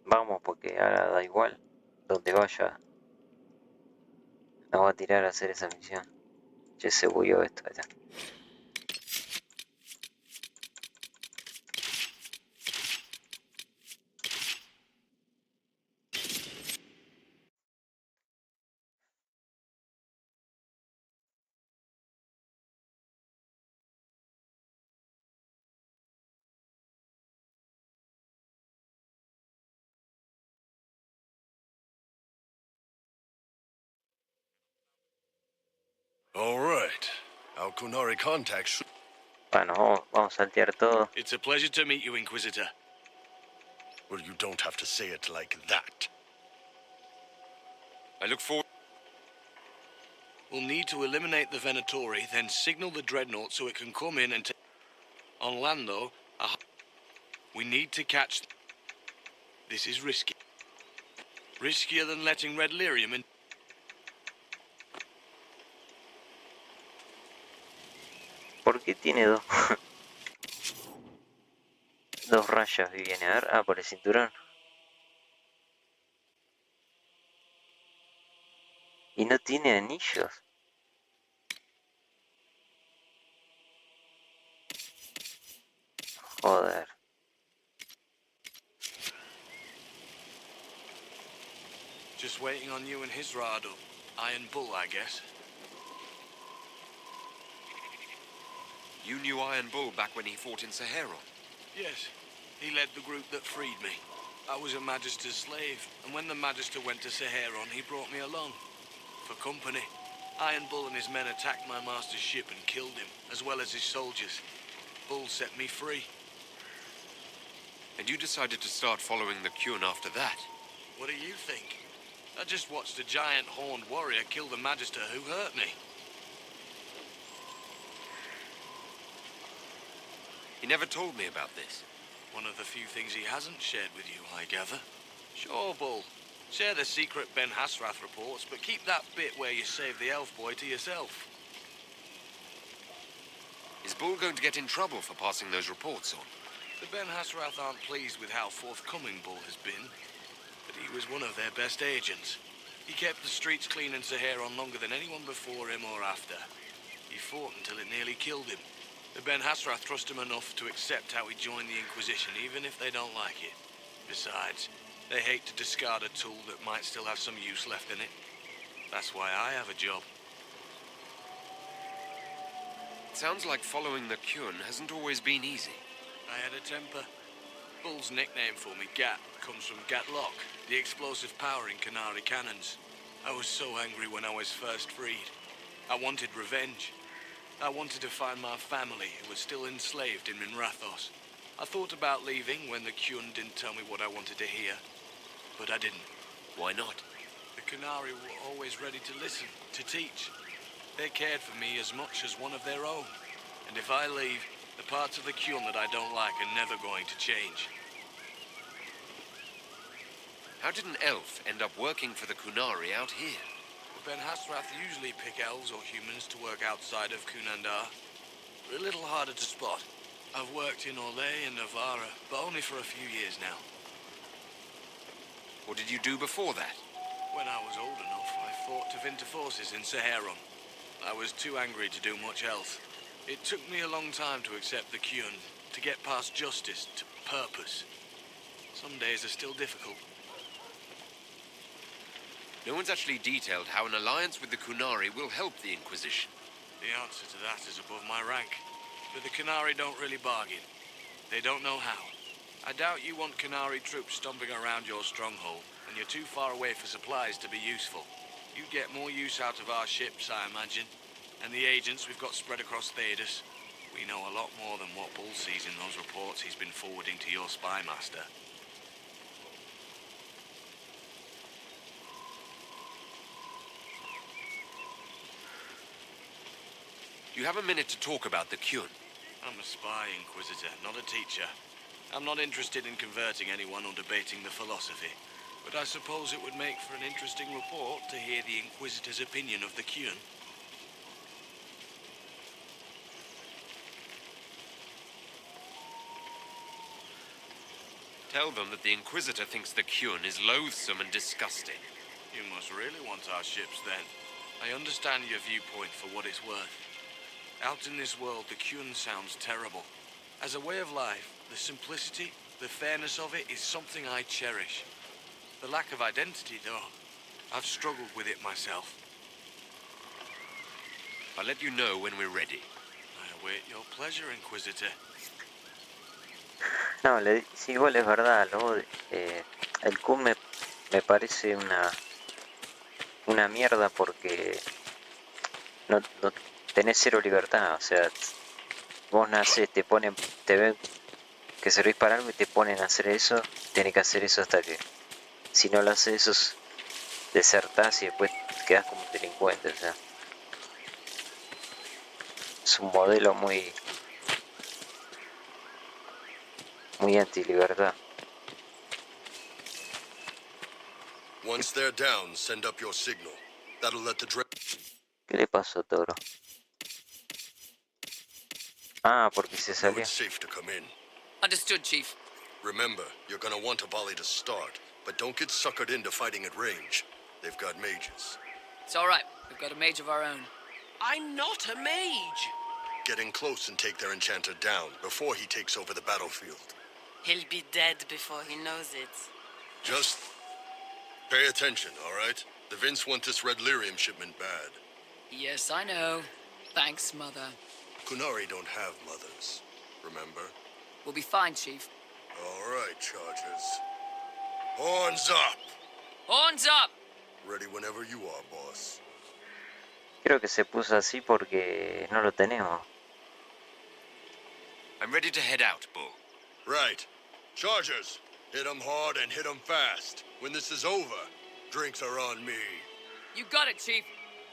Vamos, porque ahora da igual. Donde vaya, no va a tirar a hacer esa misión. Ya se bugueó esto. Ahí está. All right. Our Kunari contacts should... Bueno, vamos a saltear todo. It's a pleasure to meet you, Inquisitor. Well, you don't have to say it like that. I look forward. We'll need to eliminate the Venatori, then signal the Dreadnought so it can come in and take... On land, though, we need to catch... This is risky. Riskier than letting Red Lyrium in... ¿Por qué tiene dos? Dos rayas viene, a ver. Ah, por el cinturón. Y no tiene anillos. Joder. Just waiting on you and his Rado. Iron Bull, I guess. You knew Iron Bull back when he fought in Sahara. Yes, he led the group that freed me. I was a Magister's slave, and when the Magister went to Saharon, he brought me along. For company. Iron Bull and his men attacked my master's ship and killed him, as well as his soldiers. Bull set me free. And you decided to start following the Qun after that? What do you think? I just watched a giant horned warrior kill the Magister who hurt me. He never told me about this. One of the few things he hasn't shared with you, I gather. Sure, Bull. Share the secret Ben Hasrath reports, but keep that bit where you saved the elf boy to yourself. Is Bull going to get in trouble for passing those reports on? The Ben Hasrath aren't pleased with how forthcoming Bull has been, but he was one of their best agents. He kept the streets clean in Saharon longer than anyone before him or after. He fought until it nearly killed him. The Ben Hasrath trust him enough to accept how he joined the Inquisition, even if they don't like it. Besides, they hate to discard a tool that might still have some use left in it. That's why I have a job. It sounds like following the Qun hasn't always been easy. I had a temper. Bull's nickname for me, Gat, comes from Gatlock, the explosive power in Canary cannons. I was so angry when I was first freed. I wanted revenge. I wanted to find my family who was still enslaved in Minrathos. I thought about leaving when the Qun didn't tell me what I wanted to hear, but I didn't. Why not? The Canary were always ready to listen, to teach. They cared for me as much as one of their own. And if I leave, the parts of the Qun that I don't like are never going to change. How did an elf end up working for the Qunari out here? Ben Hasrath usually pick elves or humans to work outside of Kunandar. We're a little harder to spot. I've worked in Orlais and Navarra, but only for a few years now. What did you do before that? When I was old enough, I fought Tevinter forces in Saharon. I was too angry to do much else. It took me a long time to accept the Kyun, to get past justice to purpose. Some days are still difficult. No one's actually detailed how an alliance with the Kunari will help the Inquisition. The answer to that is above my rank. But the Kunari don't really bargain. They don't know how. I doubt you want Kunari troops stomping around your stronghold, and you're too far away for supplies to be useful. You'd get more use out of our ships, I imagine. And the agents we've got spread across Thedas. We know a lot more than what Bull sees in those reports he's been forwarding to your spy master. You have a minute to talk about the Kyun. I'm a spy, Inquisitor, not a teacher. I'm not interested in converting anyone or debating the philosophy. But I suppose it would make for an interesting report to hear the Inquisitor's opinion of the Kyun. Tell them that the Inquisitor thinks the Kyun is loathsome and disgusting. You must really want our ships, then. I understand your viewpoint for what it's worth. Out in this world, the Kyun sounds terrible. As a way of life, the simplicity, the fairness of it is something I cherish. The lack of identity, though, I've struggled with it myself. I'll let you know when we're ready. I await your pleasure, Inquisitor. No, sí, igual es verdad, ¿no? El Kun me parece una mierda porque no tenés cero libertad, o sea, vos nacés, te ven que servís para algo y te ponen a hacer eso, tenés que hacer eso hasta que, si no lo haces eso, desertás y después quedás como un delincuente, o sea, es un modelo muy anti-libertad. Once they're down, send up your signal. That'll let the ¿Qué le pasó, Toro? Ah, porque se know salió. it's safe to come in. Understood, Chief. Remember, you're gonna want a volley to start, but don't get suckered into fighting at range. They've got mages. It's all right. We've got a mage of our own. I'm not a mage. Get in close and take their enchanter down before he takes over the battlefield. He'll be dead before he knows it. Just pay attention, all right? The Vince want this red lyrium shipment bad. Yes, I know. Thanks, Mother. Kunari don't have mothers, remember? We'll be fine, Chief. All right, Chargers. Horns up! Horns up! Ready whenever you are, boss. Creo que se puso así porque no lo tenemos. I'm ready to head out, Bull. Right. Chargers, hit 'em hard and hit 'em fast. When this is over, drinks are on me. You got it, Chief.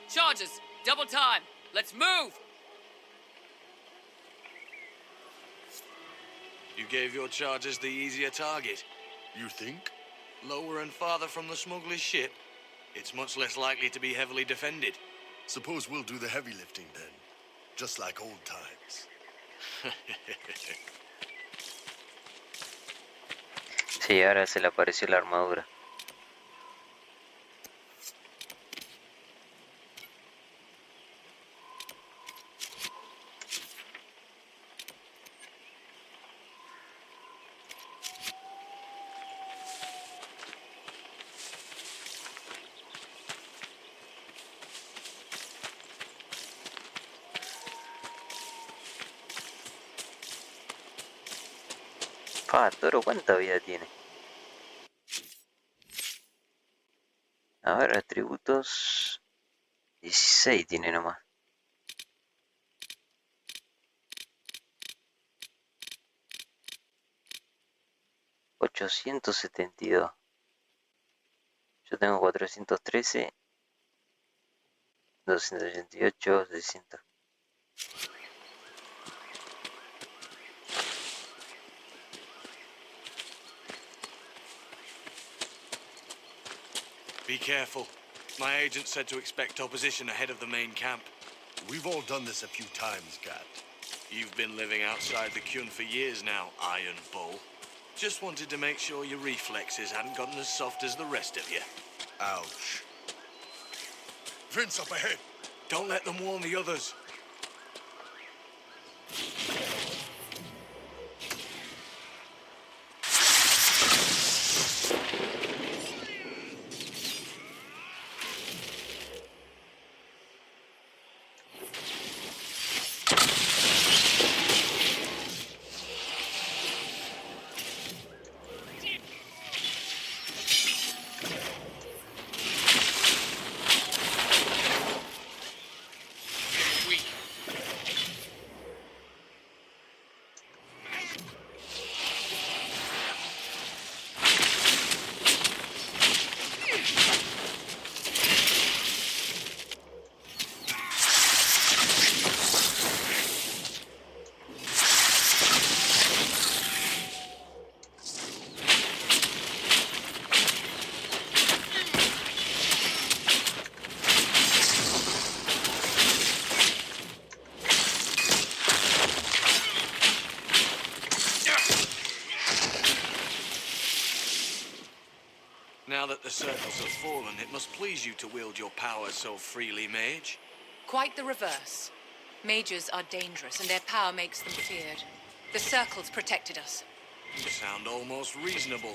Charges, double time. Let's move! You gave your chargers the easier target. You think? Lower and farther from the smuggler's ship, it's much less likely to be heavily defended. Suppose we'll do the heavy lifting then. Just like old times. Sí, ahora se le apareció la armadura. Toro, ¿cuánta vida tiene? A ver, atributos... 16 tiene nomás. $872. Yo tengo 413. 288, 600. Be careful. My agent said to expect opposition ahead of the main camp. We've all done this a few times, Gat. You've been living outside the Kyun for years now, Iron Bull. Just wanted to make sure your reflexes hadn't gotten as soft as the rest of you. Ouch. Vince, up ahead. Don't let them warn the others. Now that the circles have fallen, it must please you to wield your power so freely, Mage. Quite the reverse. Mages are dangerous, and their power makes them feared. The circles protected us. You sound almost reasonable.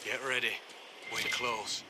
Get ready. We're close.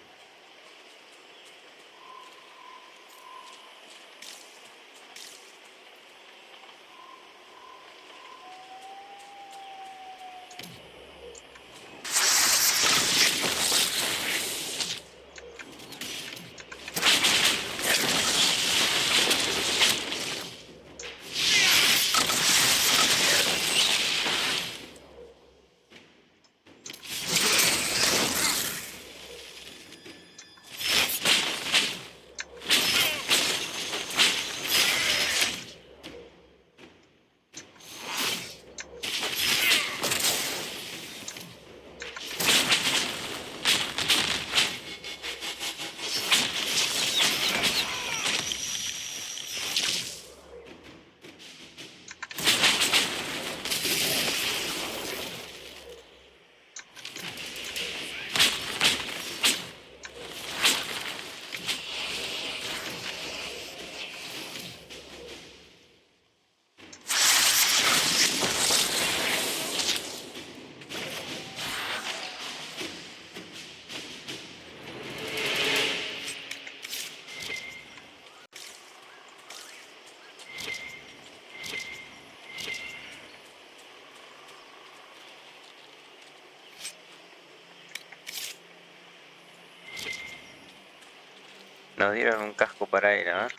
Nos dieron un casco para ir, a ver.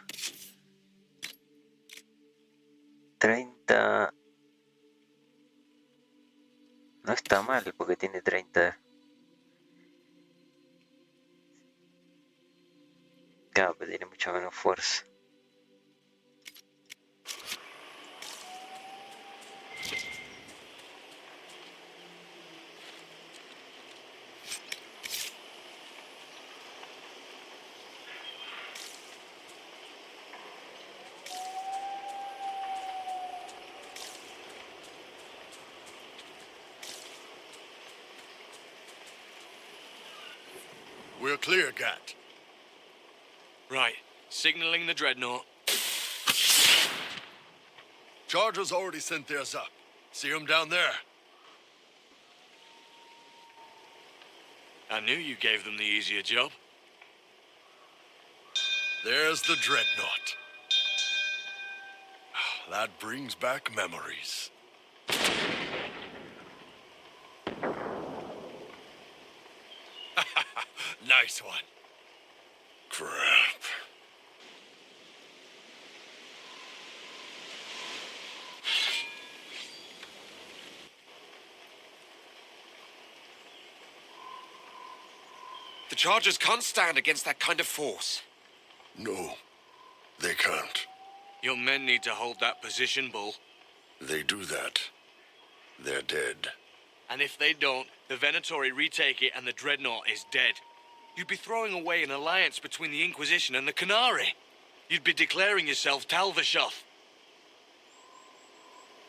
30... No está mal porque tiene 30. Claro, pero tiene mucho menos fuerza. We're clear, Gat. Right. Signaling the dreadnought. Chargers already sent theirs up. See them down there? I knew you gave them the easier job. There's the dreadnought. That brings back memories. Nice one. Crap. The Chargers can't stand against that kind of force. No, they can't. Your men need to hold that position, Bull. They do that. They're dead. And if they don't, the Venatori retake it and the Dreadnought is dead. You'd be throwing away an alliance between the Inquisition and the Canary. You'd be declaring yourself Talvashoth.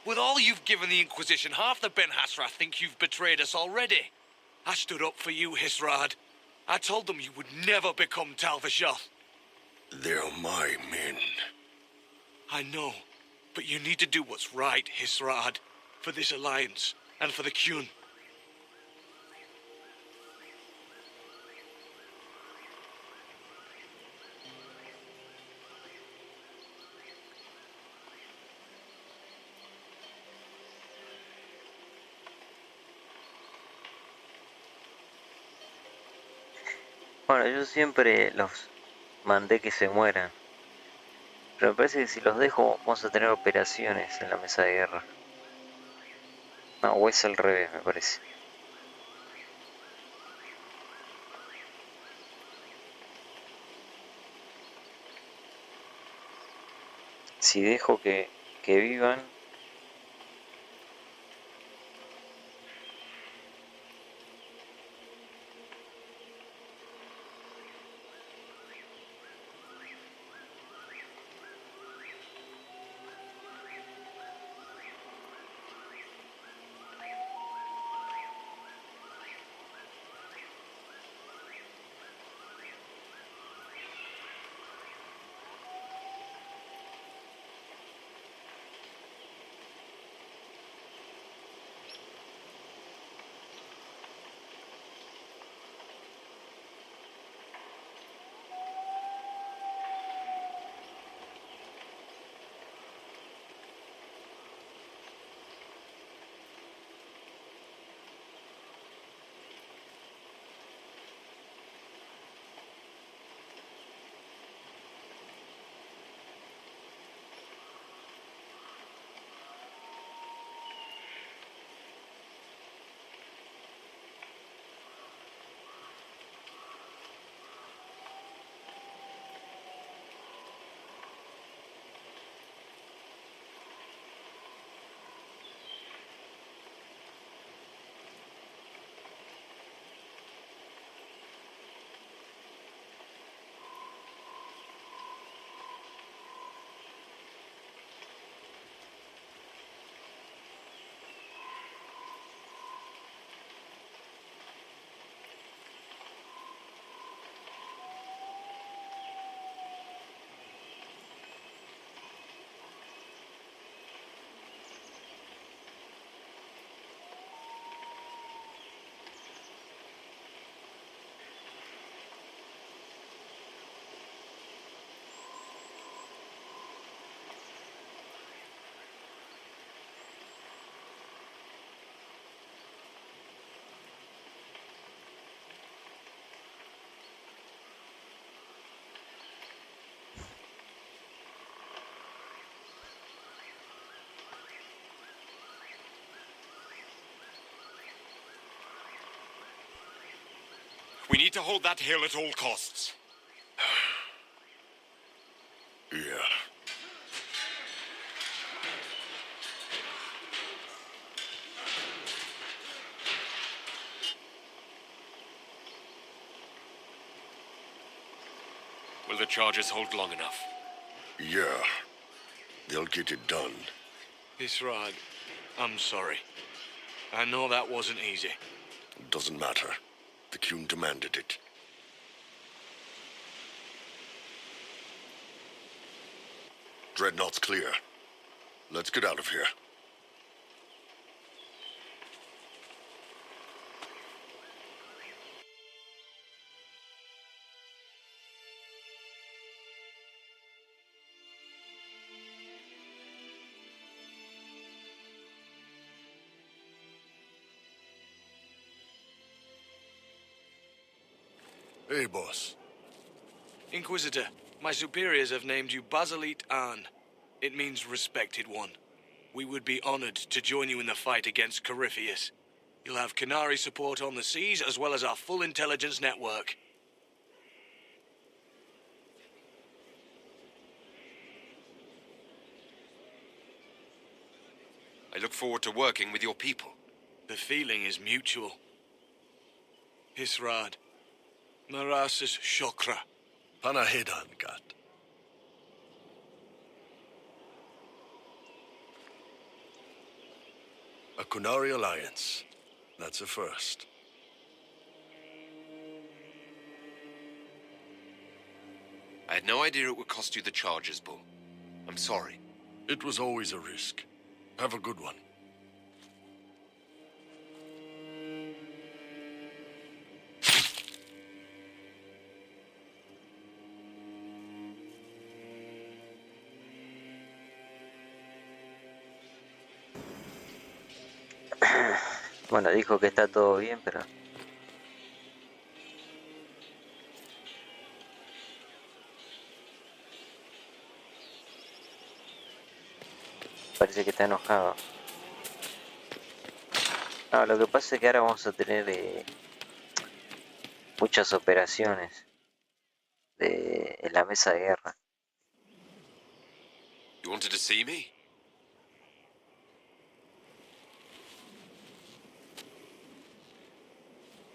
With all you've given the Inquisition, half the Ben Hasra think you've betrayed us already. I stood up for you, Hisrad. I told them you would never become Talvashoth. They're my men. I know, but you need to do what's right, Hisrad, for this alliance and for the Qun. Bueno, yo siempre los mandé que se mueran. Pero me parece que si los dejo vamos a tener operaciones en la mesa de guerra. No, o es al revés, me parece. Si dejo que vivan... We need to hold that hill at all costs. Yeah. Will the charges hold long enough? Yeah. They'll get it done. Hisrad, I'm sorry. I know that wasn't easy. Doesn't matter. The Qun demanded it. Dreadnought's clear. Let's get out of here. Hey, boss. Inquisitor, my superiors have named you Basilit An. It means respected one. We would be honored to join you in the fight against Corypheus. You'll have Canary support on the seas as well as our full intelligence network. I look forward to working with your people. The feeling is mutual. Hisrad. Narasis Shokra. Panahedan, Gat. A Kunari alliance. That's a first. I had no idea it would cost you the Charger's Bull. I'm sorry. It was always a risk. Have a good one. Bueno, dijo que está todo bien, pero... parece que está enojado. No, lo que pasa es que ahora vamos a tener muchas operaciones en la mesa de guerra. You wanted to see me?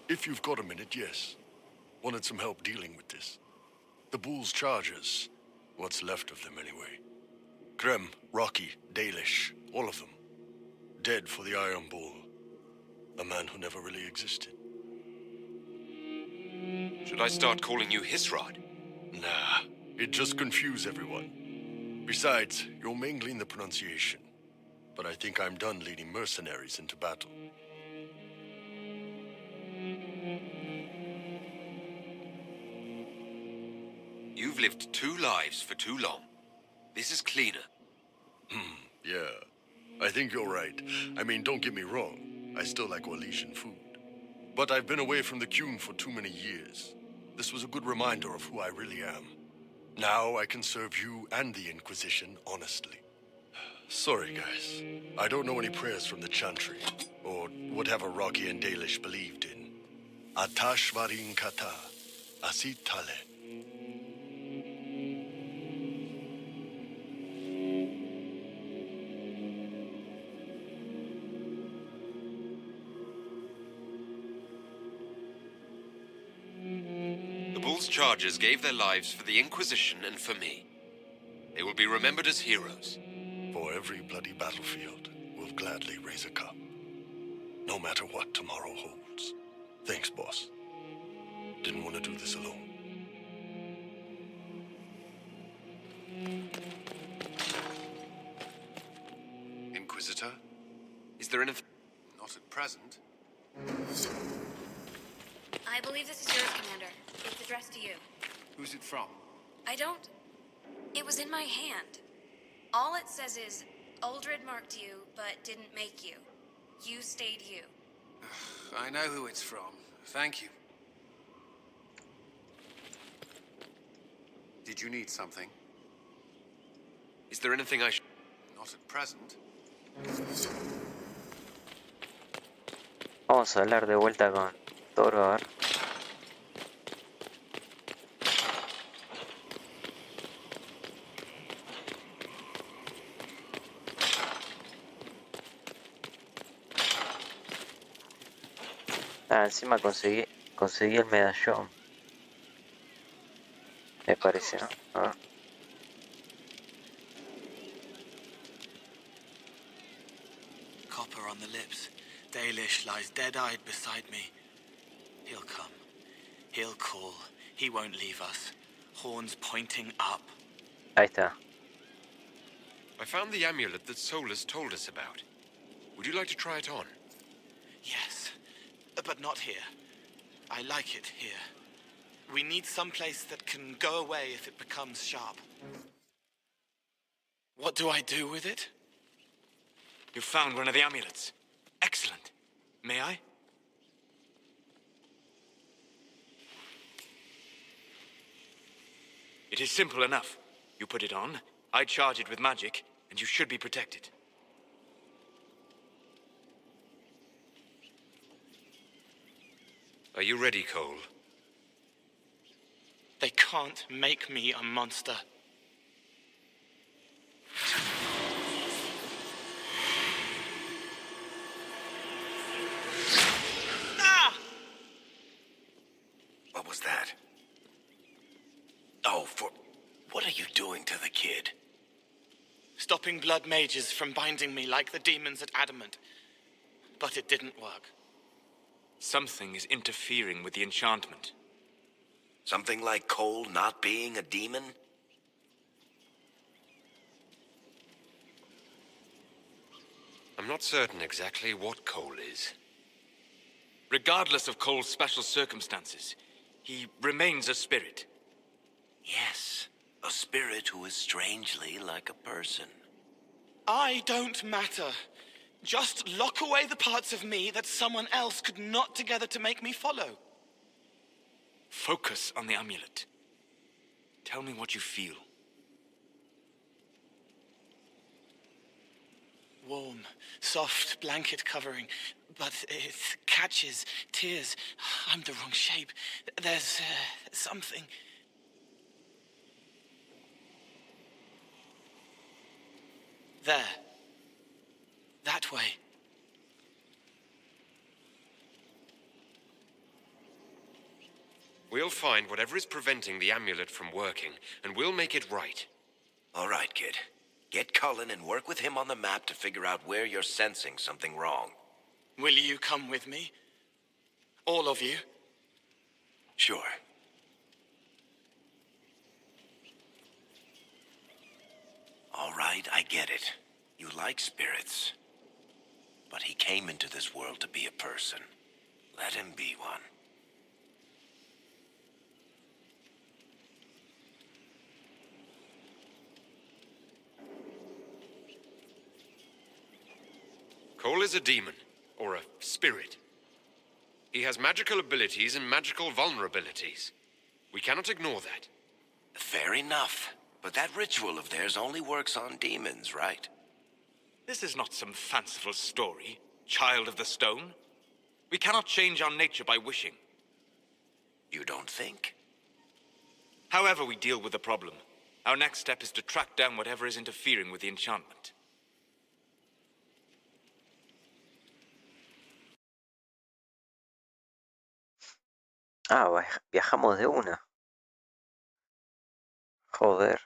If you've got a minute, yes. Wanted some help dealing with this. The Bull's chargers. What's left of them, anyway. Krem, Rocky, Dalish, all of them. Dead for the Iron Bull. A man who never really existed. Should I start calling you Hisrad? Nah, it'd just confuse everyone. Besides, you're mangling the pronunciation. But I think I'm done leading mercenaries into battle. You've lived 2 lives for too long. This is cleaner. Yeah. I think you're right. I mean, don't get me wrong. I still like Orlesian food. But I've been away from the Qun for too many years. This was a good reminder of who I really am. Now I can serve you and the Inquisition honestly. Sorry, guys. I don't know any prayers from the Chantry, or whatever Rocky and Dalish believed in. Atash varin kata, asit tale. The Bull's Chargers gave their lives for the Inquisition and for me. They will be remembered as heroes. For every bloody battlefield, we'll gladly raise a cup. No matter what tomorrow holds. Thanks, boss. Didn't want to do this alone. Inquisitor? Is there anything? Not at present. I believe this is yours, Commander. It's addressed to you. Who's it from? I don't... It was in my hand. All it says is, Uldred marked you, but didn't make you. You stayed you. I know who it's from. Thank you. Did you need something? Is there anything I should... Not at present. Vamos a hablar de vuelta con Toro, a ver. Ah, encima conseguí el medallón. Me parece, ¿no? A ver. Copper on the lips. Dalish lies dead-eyed beside me. He'll come. He'll call. He won't leave us. Horns pointing up. Ahí está. I found the amulet that Solus told us about. Would you like to try it on? Yes, but not here. I like it here. We need some place that can go away if it becomes sharp. What do I do with it? You found one of the amulets. Excellent. May I? It is simple enough. You put it on, I charge it with magic, and you should be protected. Are you ready, Cole? They can't make me a monster. to the kid? Stopping blood mages from binding me like the demons at Adamant. But it didn't work. Something is interfering with the enchantment. Something like Cole not being a demon? I'm not certain exactly what Cole is. Regardless of Cole's special circumstances, he remains a spirit. Yes, a spirit who is strangely like a person. I don't matter. Just lock away the parts of me that someone else could knot together to make me follow. Focus on the amulet. Tell me what you feel. Warm, soft blanket covering, but it catches tears. I'm the wrong shape. There's something. There. That way. We'll find whatever is preventing the amulet from working, and we'll make it right. All right, kid. Get Cullen and work with him on the map to figure out where you're sensing something wrong. Will you come with me? All of you? Sure. All right, I get it. You like spirits. But he came into this world to be a person. Let him be one. Cole is a demon, or a spirit. He has magical abilities and magical vulnerabilities. We cannot ignore that. Fair enough. But that ritual of theirs only works on demons, right? This is not some fanciful story, child of the stone. We cannot change our nature by wishing. You don't think? However we deal with the problem, our next step is to track down whatever is interfering with the enchantment. Ah, viajamos de una. Joder.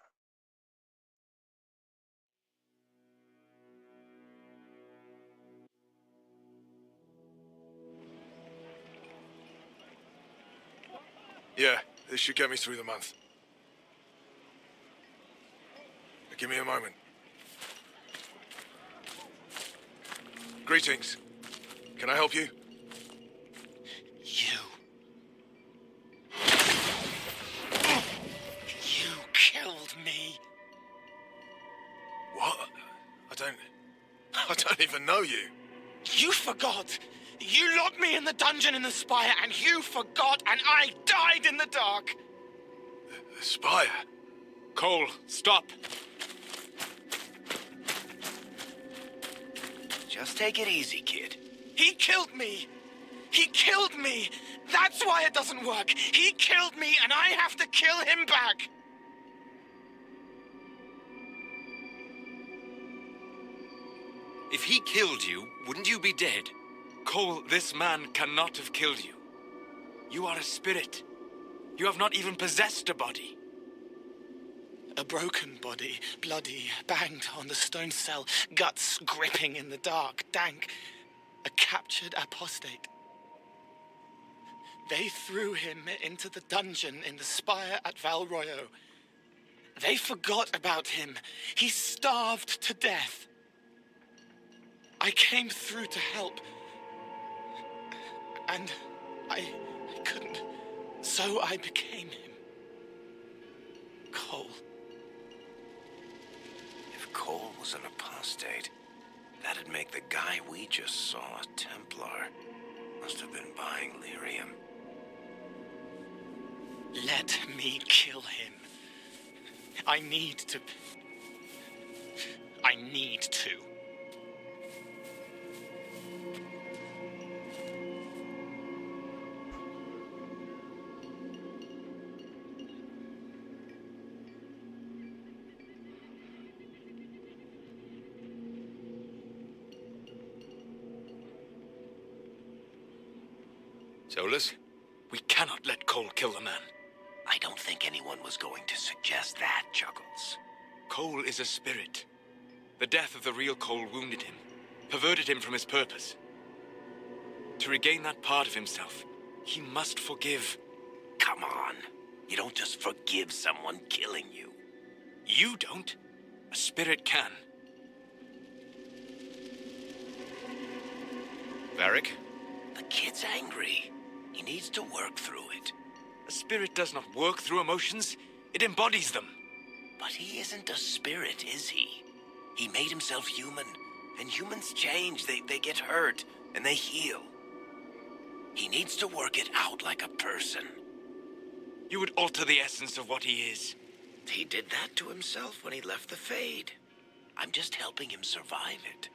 Yeah, this should get me through the month. Give me a moment. Greetings. Can I help you? You. You killed me. What? I don't even know you. You forgot. You locked me in the dungeon in the spire, and you forgot, and I died in the dark. The spire? Cole, stop. Just take it easy, kid. He killed me. He killed me. That's why it doesn't work. He killed me, and I have to kill him back. If he killed you, wouldn't you be dead? Cole, this man cannot have killed you. You are a spirit. You have not even possessed a body. A broken body, bloody, banged on the stone cell, guts gripping in the dark, dank. A captured apostate. They threw him into the dungeon in the spire at Val Royo. They forgot about him. He starved to death. I came through to help. And I couldn't. So I became him. Cole. If Cole was an apostate, that'd make the guy we just saw a Templar. Must have been buying lyrium. Let me kill him. I need to. Solus? We cannot let Cole kill the man. I don't think anyone was going to suggest that, Chuckles. Cole is a spirit. The death of the real Cole wounded him, perverted him from his purpose. To regain that part of himself, he must forgive. Come on. You don't just forgive someone killing you. You don't. A spirit can. Varric? The kid's angry. He needs to work through it. A spirit does not work through emotions. It embodies them. But he isn't a spirit, is he? He made himself human. And humans change. They get hurt. And they heal. He needs to work it out like a person. You would alter the essence of what he is. He did that to himself when he left the Fade. I'm just helping him survive it.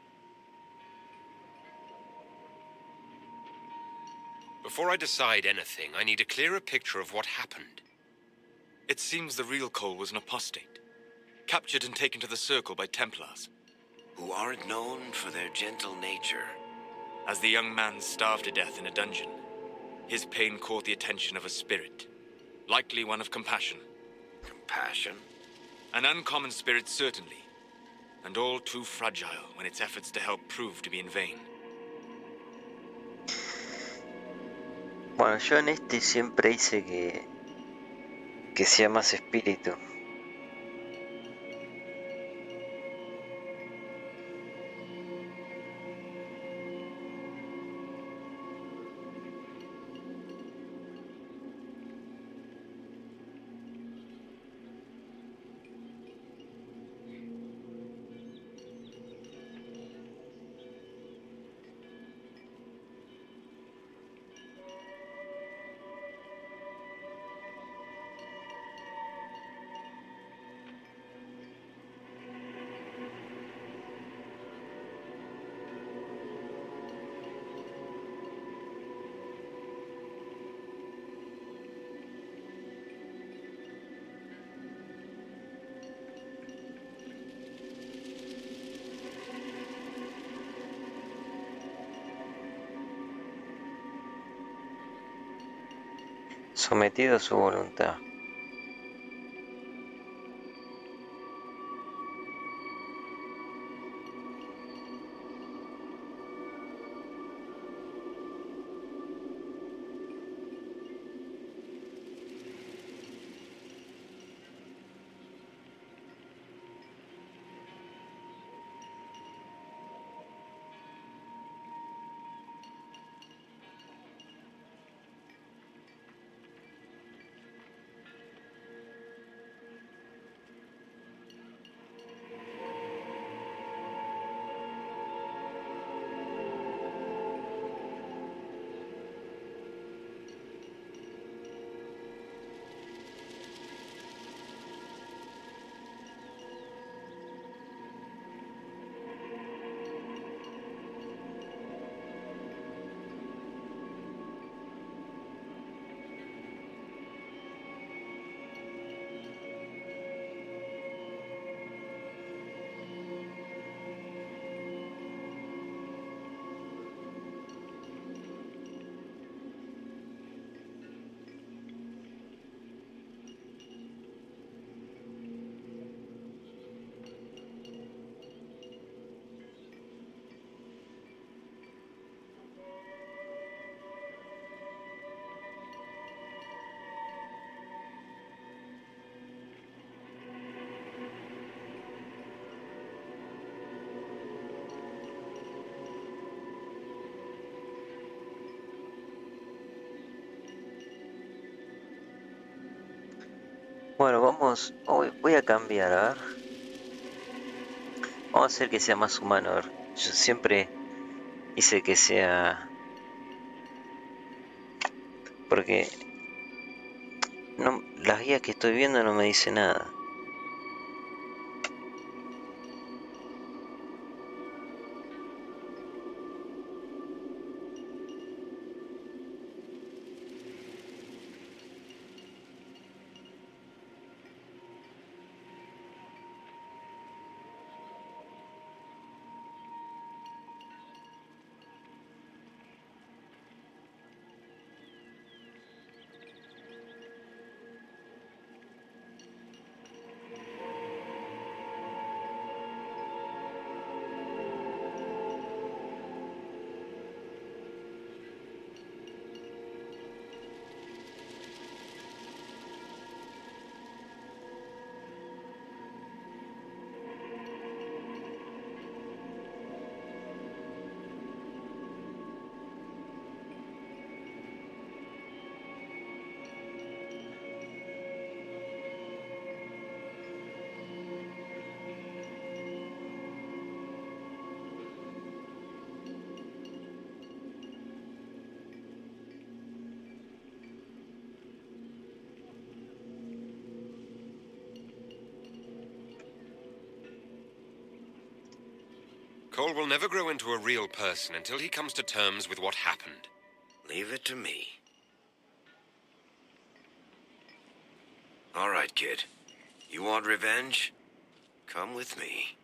Before I decide anything, I need a clearer picture of what happened. It seems the real Cole was an apostate, captured and taken to the Circle by Templars. Who aren't known for their gentle nature. As the young man starved to death in a dungeon, his pain caught the attention of a spirit, likely one of compassion. Compassion? An uncommon spirit, certainly, and all too fragile when its efforts to help prove to be in vain. Bueno, yo en este siempre hice que sea más espíritu. Sometido a su voluntad. Bueno, voy a cambiar, a ver. Vamos a hacer que sea más humano, a ver. Yo siempre hice que sea... Porque no, las guías que estoy viendo no me dicen nada. Cole will never grow into a real person until he comes to terms with what happened. Leave it to me. All right, kid. You want revenge? Come with me.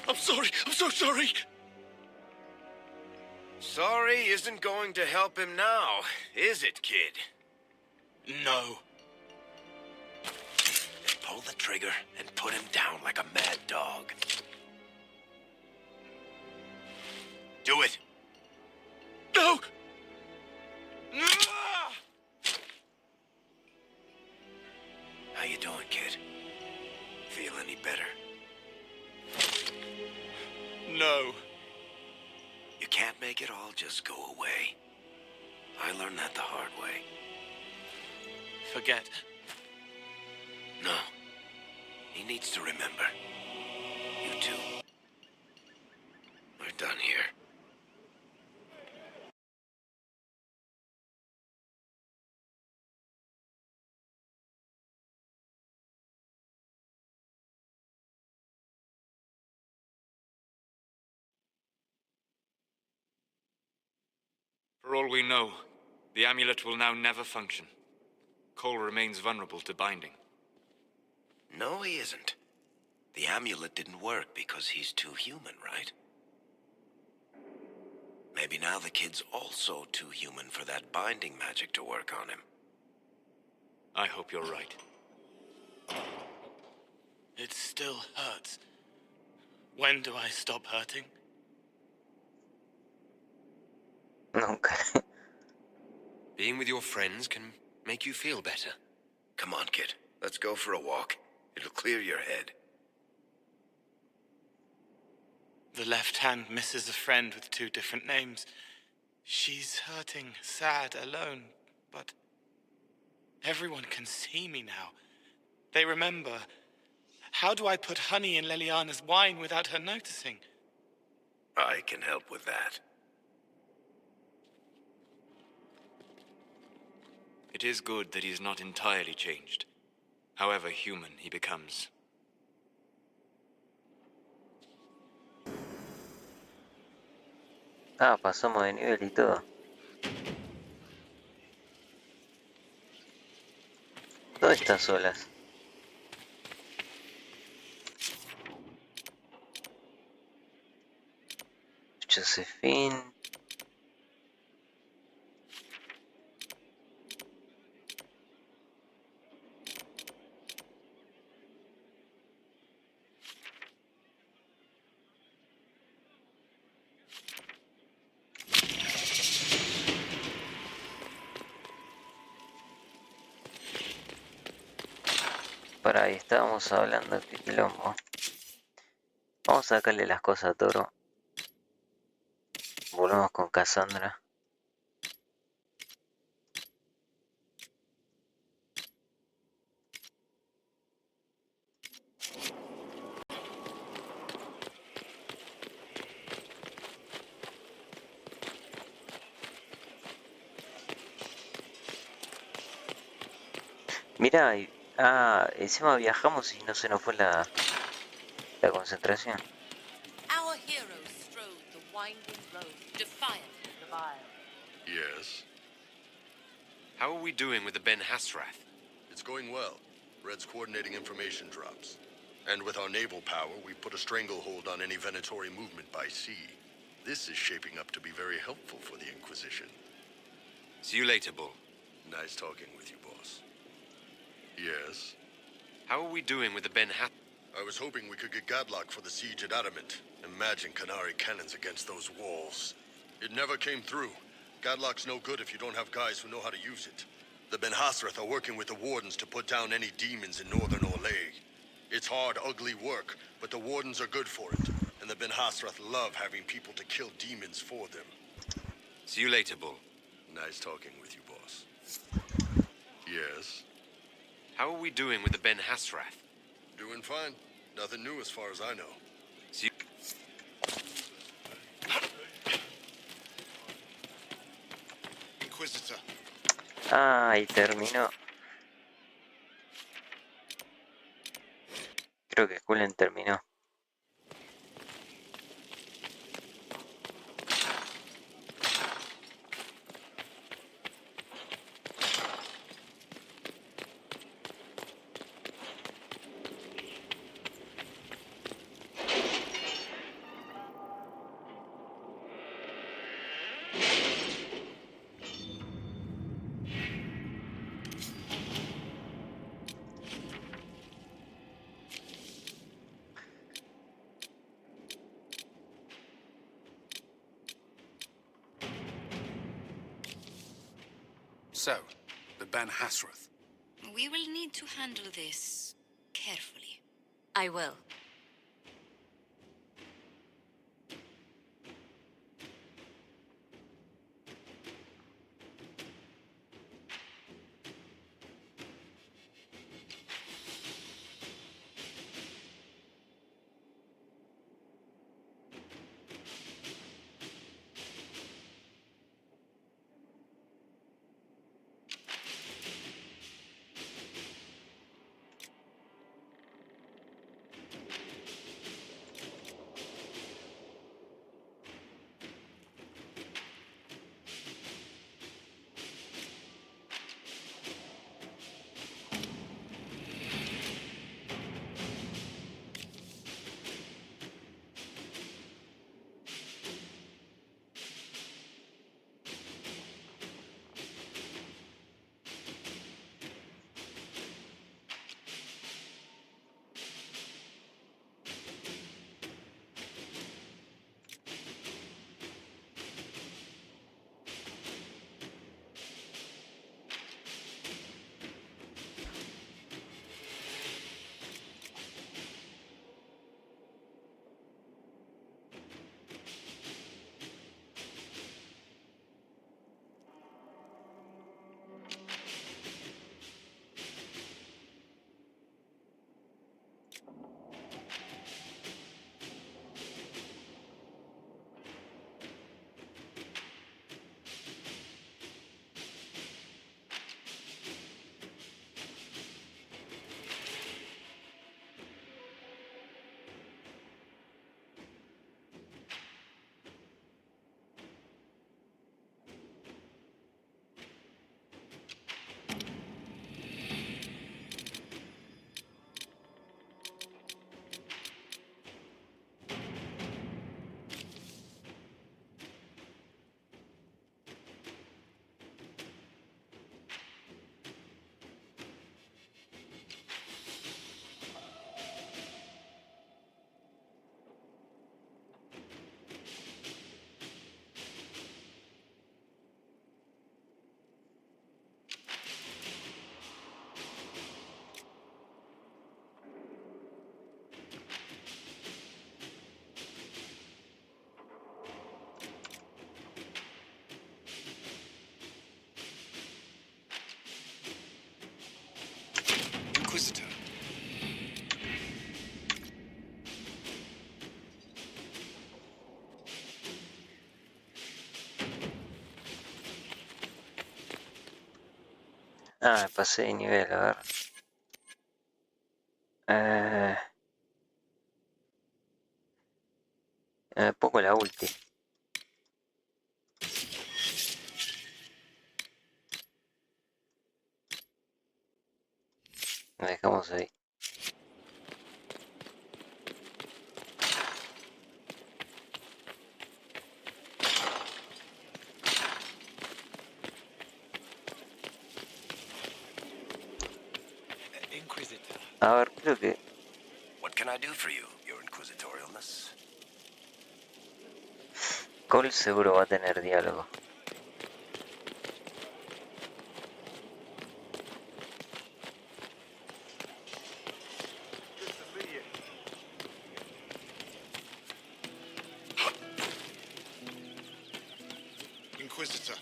I'm sorry. I'm so sorry. Sorry isn't going to help him now, is it, kid? No. Then pull the trigger and put him down like a mad dog. Do it. No! How you doing, kid? Feel any better? No. You can't make it all just go away. I learned that the hard way. Forget. No. He needs to remember. You too. We're done here. For all we know, the amulet will now never function. Cole remains vulnerable to binding. No, he isn't. The amulet didn't work because he's too human, right? Maybe now the kid's also too human for that binding magic to work on him. I hope you're right. It still hurts. When do I stop hurting? Nunca. Being with your friends can make you feel better. Come on, kid. Let's go for a walk. It'll clear your head. The left hand misses a friend with 2 different names. She's hurting, sad, alone, but everyone can see me now. They remember. How do I put honey in Leliana's wine without her noticing? I can help with that. It is good that he's not entirely changed, however human he becomes. Ah, pasamos de nivel y todo. Todas estas olas. Josephine. Por ahí estábamos hablando, qué quilombo. Vamos a sacarle las cosas a Toro. Volvemos con Cassandra. Mira, encima viajamos y no se nos fue la concentración. Our heroes strode the winding road, defiant of the vile. Yes? How are we doing with the Ben Hasrath? It's going well. Red's coordinating information drops. And with our naval power, we've put a stranglehold on any Venatori movement by sea. This is shaping up to be very helpful for the Inquisition. See you later, Bull. Nice talking with you, boss. Yes? How are we doing with the Ben Hasrath? I was hoping we could get Godlock for the siege at Adamant. Imagine Canary cannons against those walls. It never came through. Godlock's no good if you don't have guys who know how to use it. The Ben Hasrath are working with the Wardens to put down any demons in northern Orlais. It's hard, ugly work, but the Wardens are good for it. And the Ben Hasrath love having people to kill demons for them. See you later, Bull. Nice talking with you, boss. Yes? How are we doing with the Ben Hasrath? Doing fine. Nothing new as far as I know. See. Inquisitor. Ah, y terminó. Creo que Cullen terminó. So, the Ben Hasrath. We will need to handle this carefully. I will. Inquisitor. Ah, me pasé de nivel, a ver. Pongo la ulti. La dejamos ahí. Inquisitor. A ver, creo que... What can I do for you, your inquisitorialness? Cole seguro va a tener diálogo. Inquisitor.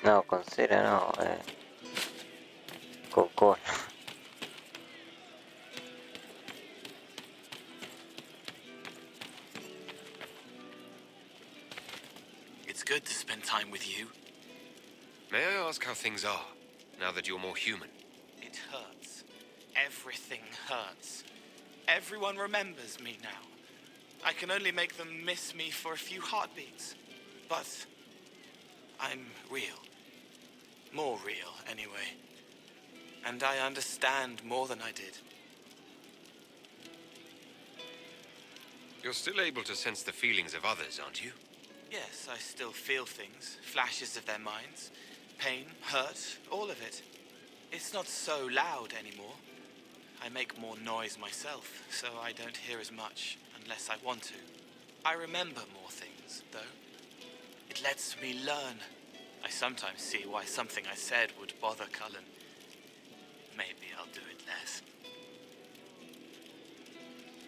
No, con cera no, con cola. It's good to spend time with you. May I ask how things are, now that you're more human? It hurts. Everything hurts. Everyone remembers me now. I can only make them miss me for a few heartbeats. But I'm real. More real, anyway. And I understand more than I did. You're still able to sense the feelings of others, aren't you? Yes, I still feel things, flashes of their minds. Pain, hurt, all of it. It's not so loud anymore. I make more noise myself, so I don't hear as much unless I want to. I remember more things, though. It lets me learn. I sometimes see why something I said would bother Cullen. Maybe I'll do it less.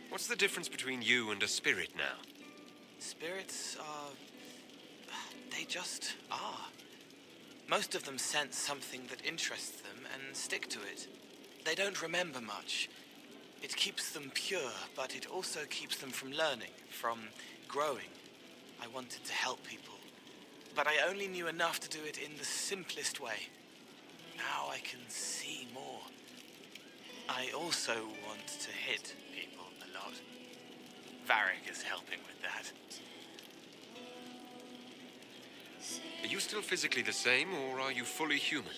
What's the difference between you and a spirit now? Spirits are... they just are. Most of them sense something that interests them and stick to it. They don't remember much. It keeps them pure, but it also keeps them from learning, from growing. I wanted to help people, but I only knew enough to do it in the simplest way. Now I can see more. I also want to hit people a lot. Varric is helping with that. Are you still physically the same, or are you fully human?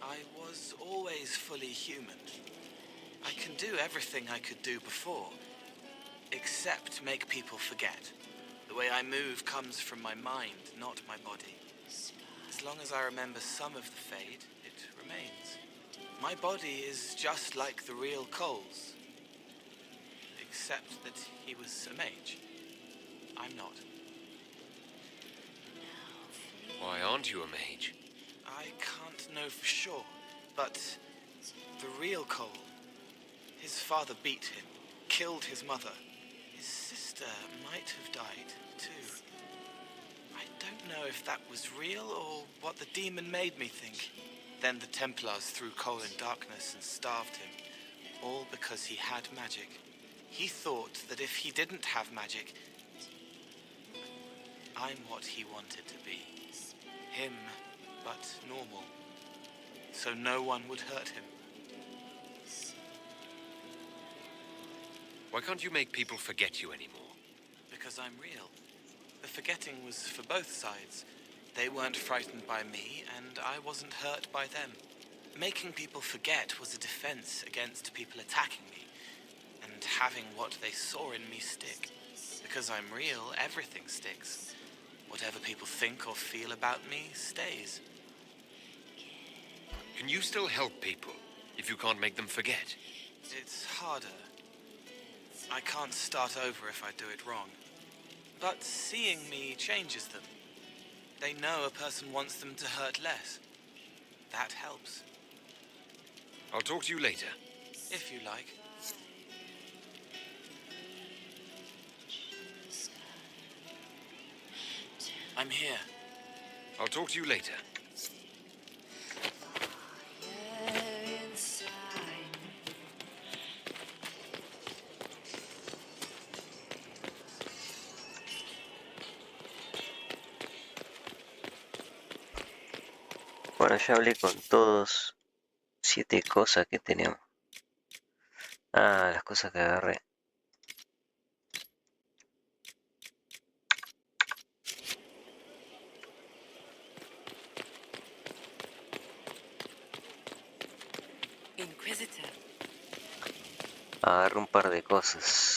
I was always fully human. I can do everything I could do before, except make people forget. The way I move comes from my mind, not my body. As long as I remember some of the Fade, it remains. My body is just like the real Cole's, except that he was a mage. I'm not. Why aren't you a mage? I can't know for sure, but the real Cole, his father beat him, killed his mother. His sister might have died, too. I don't know if that was real or what the demon made me think. Then the Templars threw Cole in darkness and starved him, all because he had magic. He thought that if he didn't have magic, I'm what he wanted to be. Him, but normal. So no one would hurt him. Why can't you make people forget you anymore? Because I'm real. The forgetting was for both sides. They weren't frightened by me, and I wasn't hurt by them. Making people forget was a defense against people attacking me, and having what they saw in me stick. Because I'm real, everything sticks. Whatever people think or feel about me stays. Can you still help people if you can't make them forget? It's harder. I can't start over if I do it wrong. But seeing me changes them. They know a person wants them to hurt less. That helps. I'll talk to you later. If you like. I'm here. I'll talk to you later. Bueno, ya hablé con todos. 7 cosas que tenemos. Ah, las cosas que agarré. Inquisitor. Agarré un par de cosas.